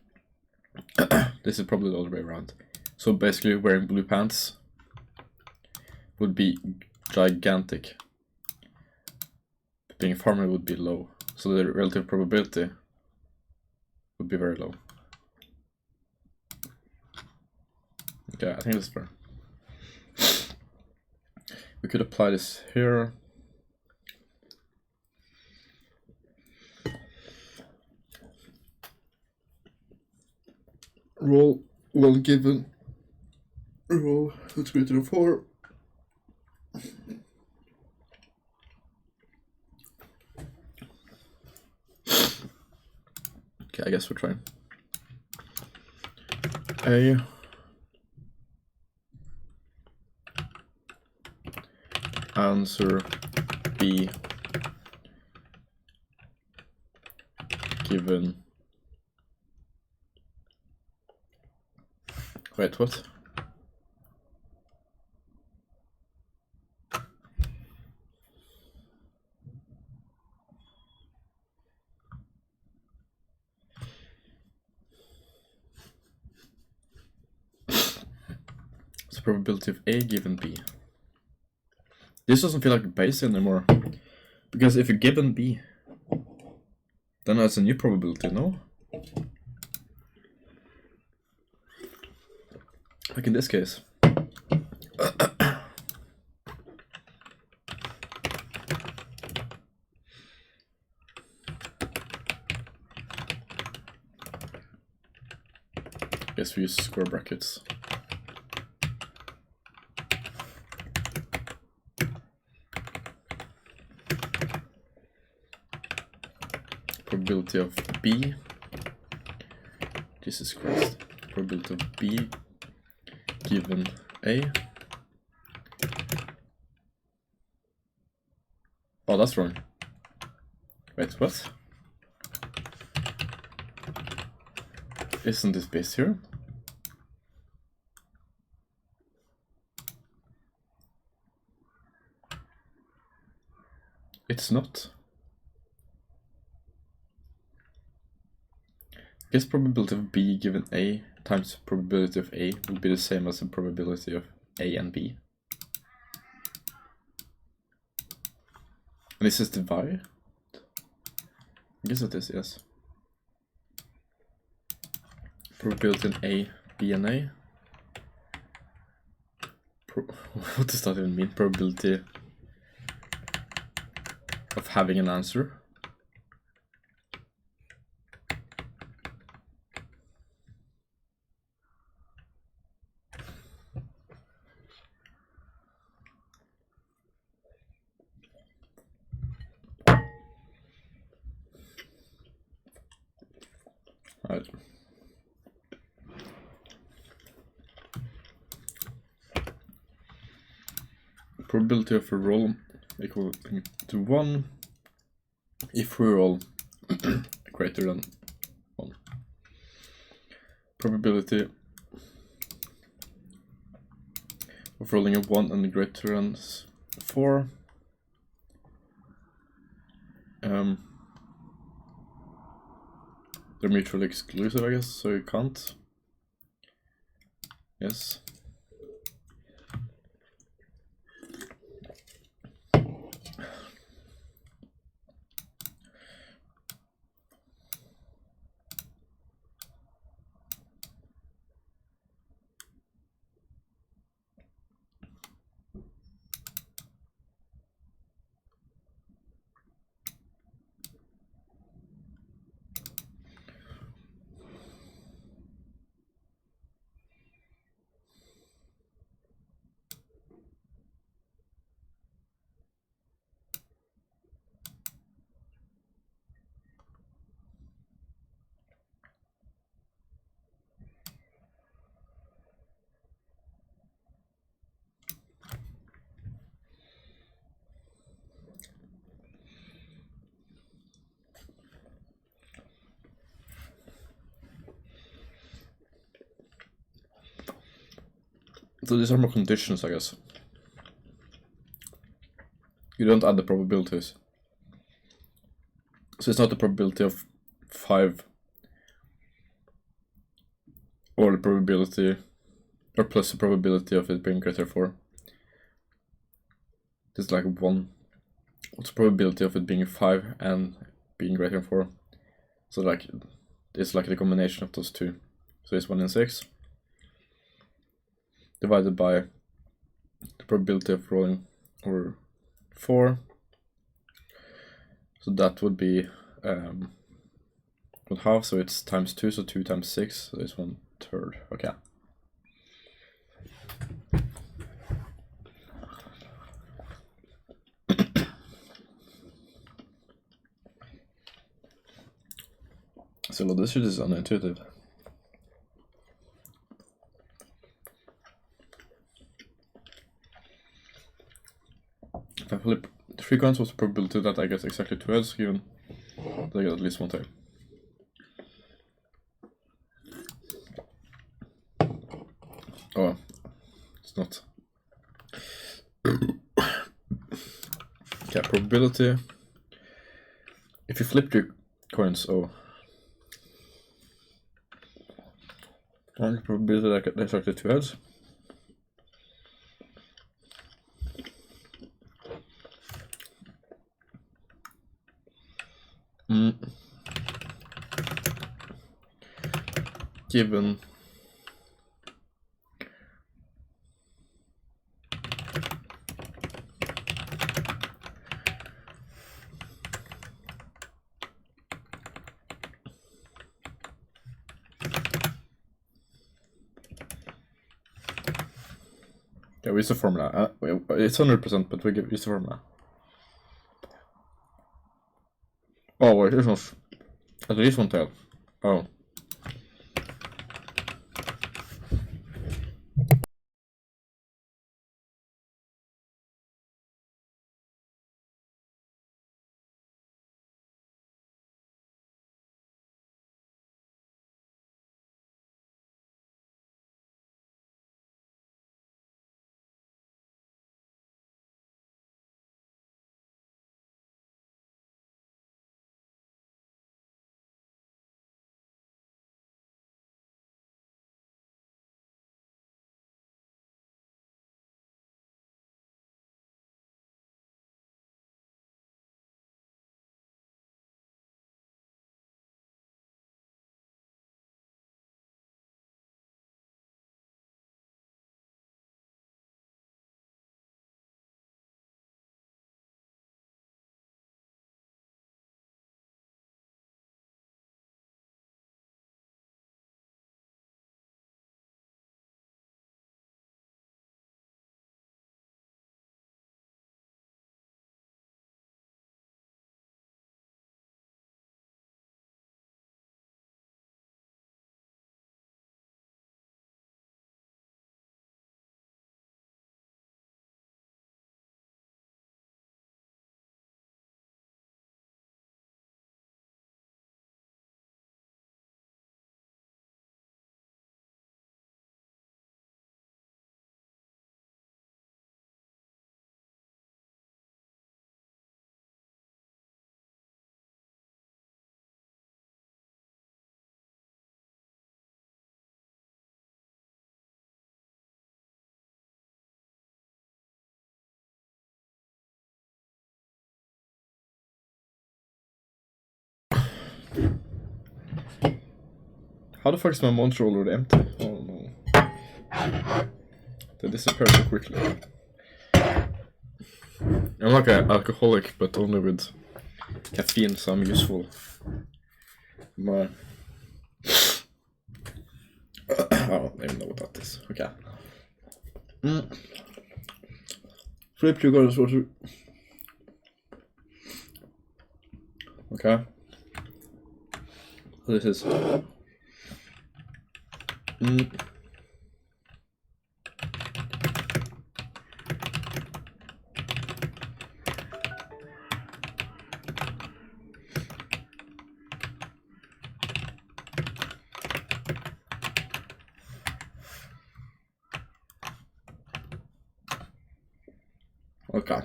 this is probably the other way around. So basically, wearing blue pants would be gigantic. Being a farmer would be low. So the relative probability would be very low. Okay, I think that's fair. We could apply this here. Roll 1 given. Roll x greater than 4. Okay, I guess we're trying. A answer B given. Wait, what? It's the probability of A given B. This doesn't feel like a base anymore. Because if you're given B, then that's a new probability, no? Like in this case. Guess we use square brackets. Probability of B. Jesus Christ. Probability of B given A. Oh, that's wrong. Wait, what? Isn't this base here? It's not. I guess probability of B given A times probability of A would be the same as the probability of A and B. And this is divided? I guess it is, yes. Probability in A, B and A. What does that even mean? Probability of having an answer. Alright. Probability of a roll equal to 1 if we roll greater than 1. Probability of rolling a 1 and greater than 4. They're mutually exclusive, I guess, so you can't. Yes. So these are more conditions, I guess. You don't add the probabilities. So it's not the probability of 5 or the probability, or plus the probability of it being greater than 4. It's like 1. What's the probability of it being 5 and being greater than 4? So like, it's like the combination of those two. So it's 1 in 6 divided by the probability of rolling over 4. So that would be 1/2, so it's times 2, so 2 times 6, so it's 1/3. Okay. So this shit is unintuitive. If I flip 3 coins, what's the probability that I get exactly 2 heads, given that I get at least 1 tail? Oh, it's not. Okay, probability. If you flip 3 coins, and the probability that I get exactly 2 heads. Given yeah, we use the formula. It's 100%, but we use the formula. Oh wait, this one's at least 1 tail. Oh. How the fuck is my monster already empty? Oh no. They disappear so quickly. I'm like an alcoholic, but only with caffeine, so I'm useful. My... I don't even know what that is. Okay. Flip, you got water. Okay. This is. Okay.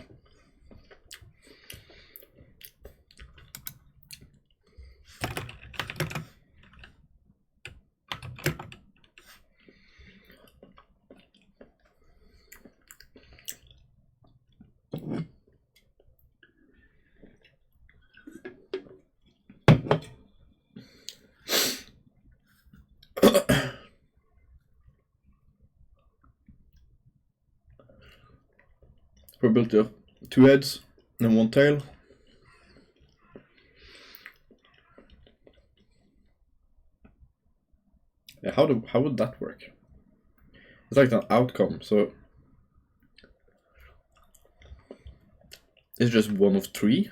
Probability of 2 heads and 1 tail. Yeah, how would that work? It's like an outcome, so it's just 1 of 3.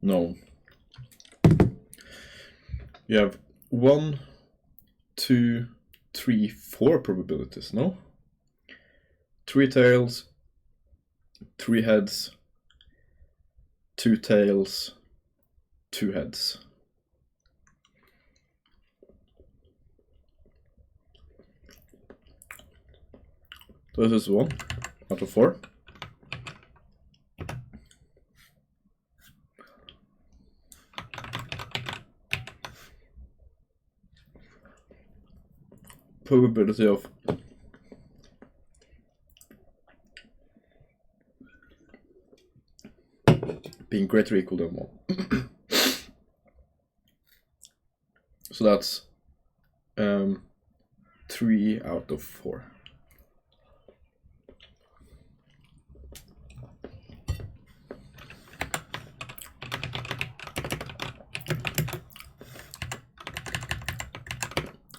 No. You have 1, 2, 3, 4 probabilities, no? 3 tails, 3 heads, 2 tails, 2 heads. So this is 1 out of 4. Probability of being greater or equal than 1. So that's 3 out of 4.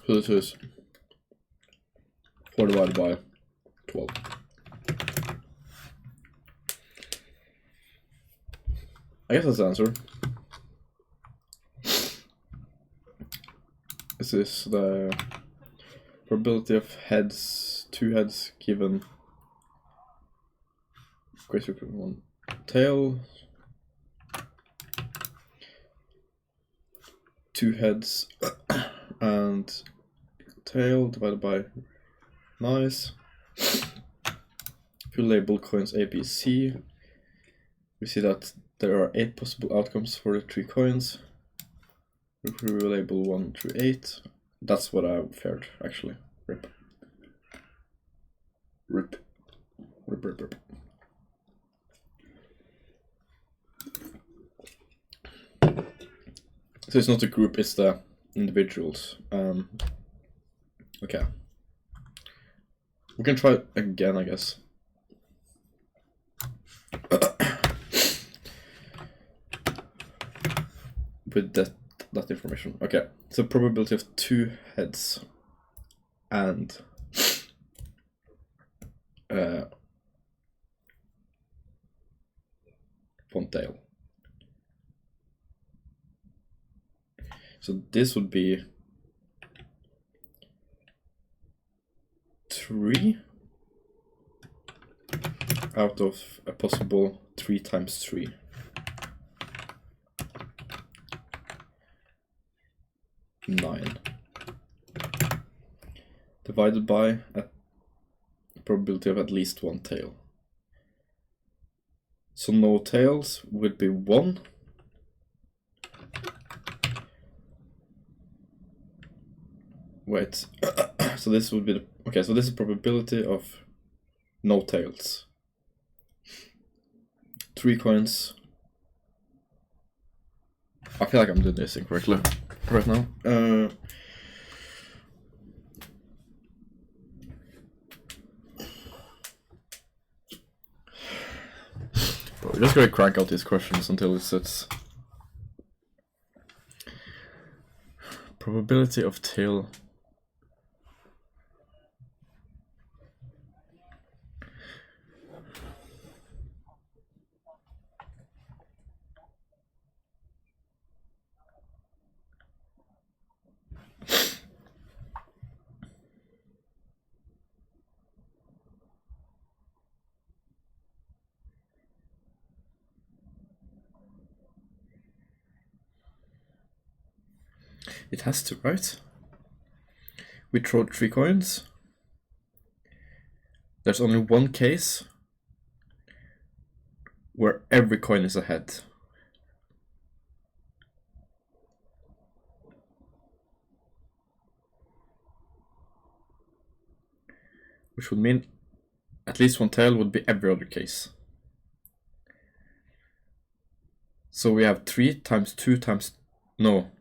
So this is 4 divided by 12. I guess that's the answer. This is the probability of heads, 2 heads given greater or equal than 1 tail, 2 heads and tail divided by nice. If you label coins A, B, C, we see that there are 8 possible outcomes for the 3 coins. If we label 1 through 8, that's what I fared actually. Rip. Rip. Rip, rip, rip. So it's not a group, it's the individuals. Okay. We can try it again, I guess. With that information. Okay, so probability of 2 heads and 1 tail. So this would be 3 out of a possible 3 times 3. Nine divided by a probability of at least 1 tail. So no tails would be 1. Wait, so this would be the, okay, so this is probability of no tails. 3 coins. I feel like I'm doing this incorrectly. right now. We're just gonna crank out these questions until it sets. Probability of tail. It has to, right? We throw 3 coins. There's only one case where every coin is a head. Which would mean at least one tail would be every other case. So we have 3 times 2 times... No.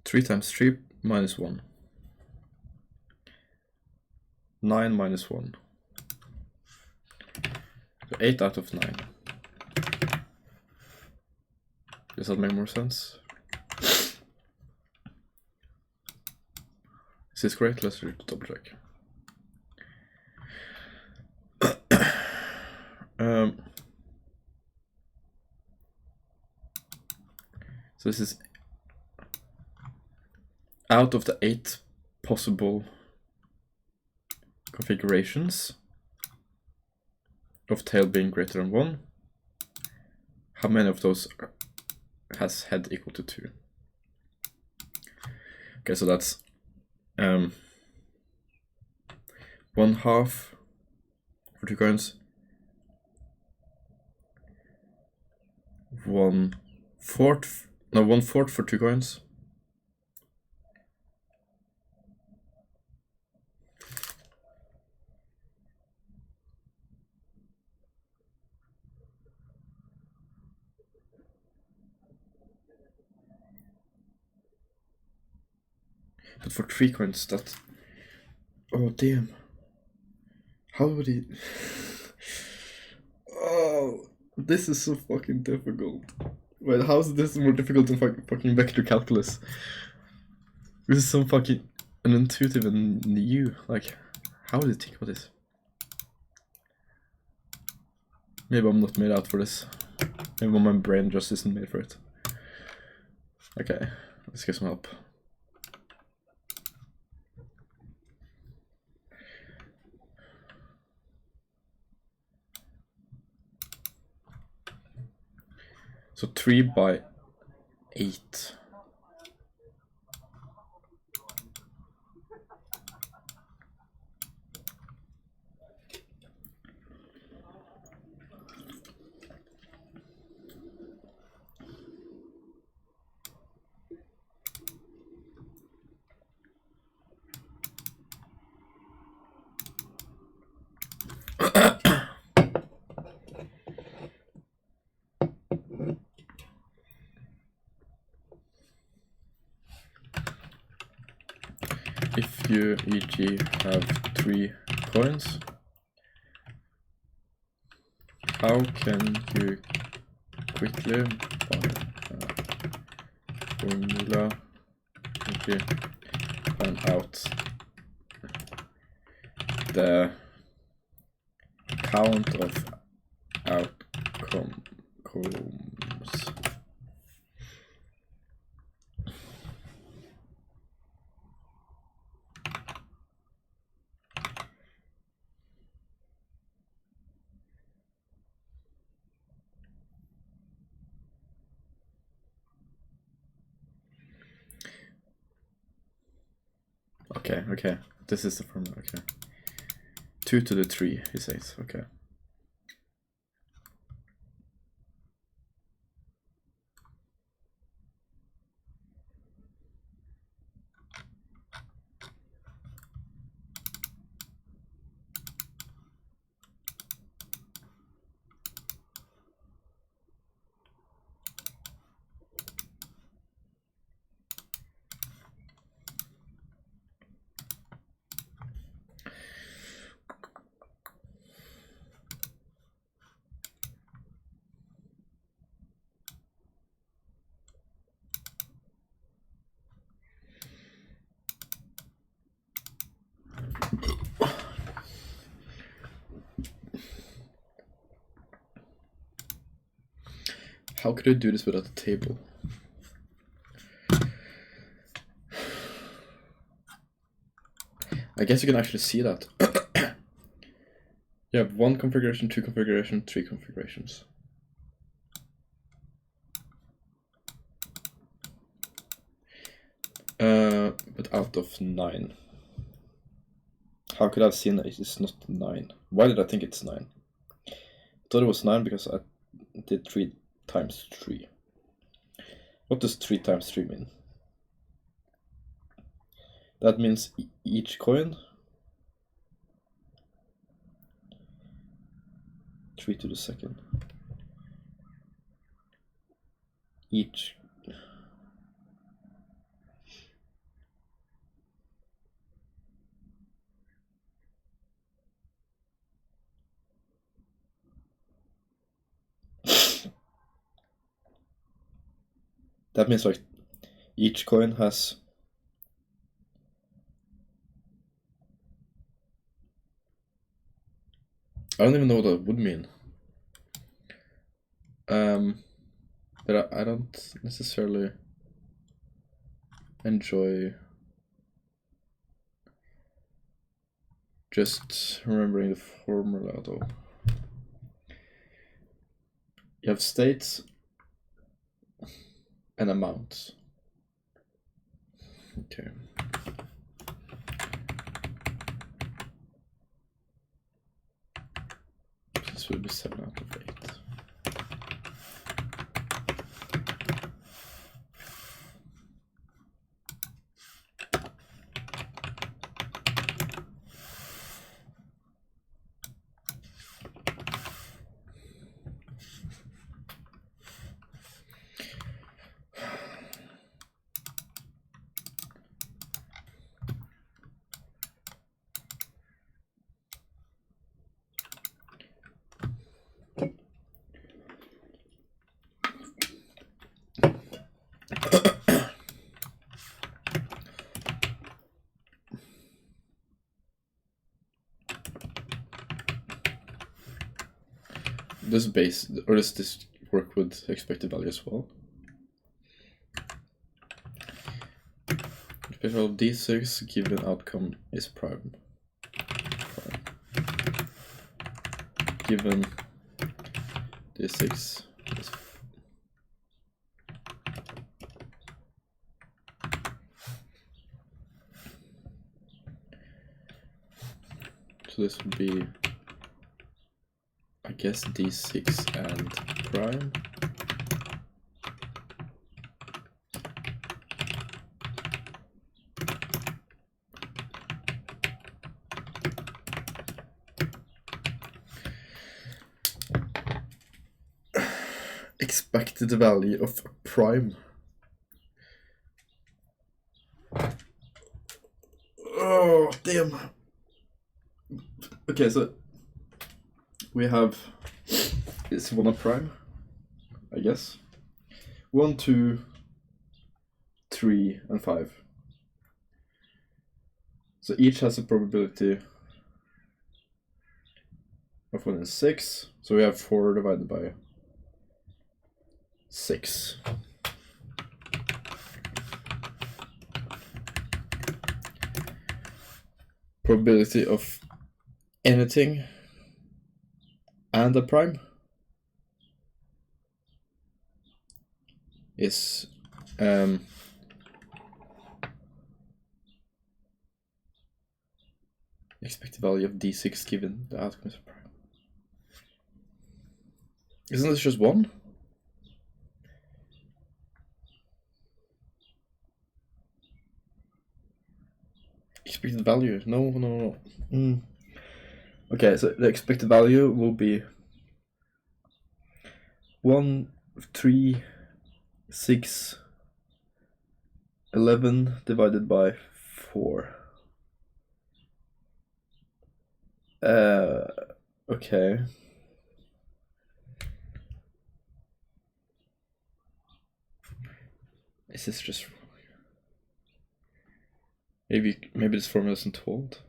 3 times 3 minus 1. 9 minus 1. So 8 out of 9. Does that make more sense? Is this correct? Let's double check. So this is out of the 8 possible configurations of tail being greater than 1. How many of those has head equal to 2? Okay, so that's 1/2 for 2 coins, 1/4 for 2 coins, but for 3 coins that... Oh damn. How would he... Oh, this is so fucking difficult. Wait, how is this more difficult than fucking vector calculus? This is so fucking unintuitive and new. Like, how would you think about this? Maybe I'm not made out for this. Maybe my brain just isn't made for it. Okay, let's get some help. So 3 by 8. If you, e.g., have 3 coins, how can you quickly by formula find out the count of outcomes? Okay. This is the formula, okay. 2 to the 3, he says, okay. how could I do this without a table? I guess you can actually see that. You have 1 configuration, 2 configuration, 3 configurations. But out of 9. How could I have seen that it's not 9? Why did I think it's 9? I thought it was 9 because I did 3 times 3. What does 3 times 3 mean? That means each coin 3 to the second. Each. That means like each coin has I don't even know what that would mean. But I don't necessarily enjoy just remembering the formula though. You have states and amounts. Okay. This will be 7 out of 8. Does base, or does this work with expected value as well? Special D6 given outcome is prime. Given D6 is so this would be, I guess, D6 and prime. Expected value of prime. Oh, damn. Okay, so we have, it's 1 of prime, I guess. 1, 2, 3, and 5. So each has a probability of 1 in 6. So we have 4 divided by 6. Probability of anything and a prime is expected value of D6 given the outcome is a prime. Isn't this just 1? Expected value? No. Okay, so the expected value will be 1, 3, 6, 11 divided by 4. Okay. Is this just... Maybe this formula isn't hold.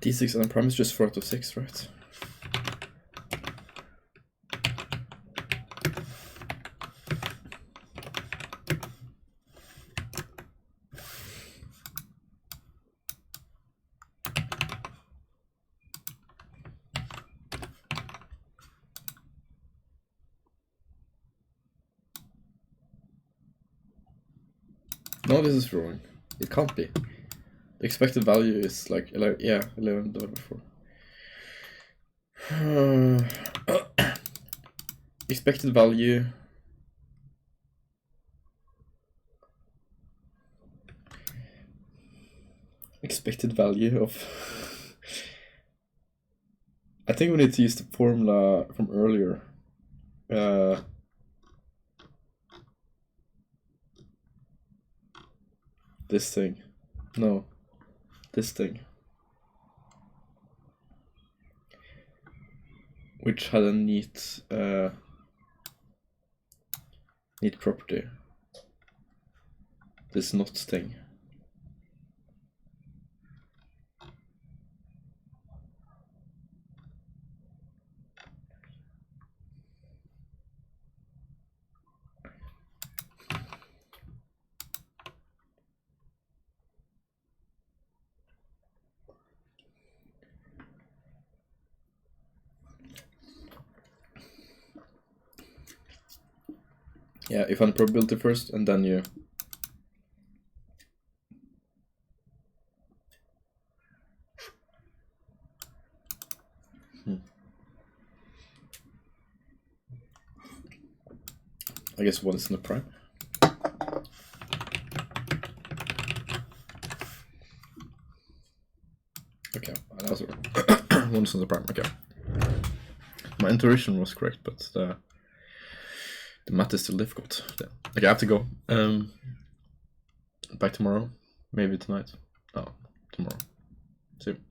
D6 and prime is just 4 out of 6, right? No, this is wrong. It can't be. The expected value is like 11, yeah, 11 divided by 4. Expected value. Expected value of. I think we need to use the formula from earlier. This thing. No. This thing. Which had a neat property. This not thing. Yeah, you find the probability first, and then you... I guess 1 is in the prime. Okay, that was wrong. 1 is in the prime, okay. My intuition was correct, but the math is still difficult. Yeah. Okay, I have to go. Back tomorrow. Maybe tonight. No, tomorrow. See you.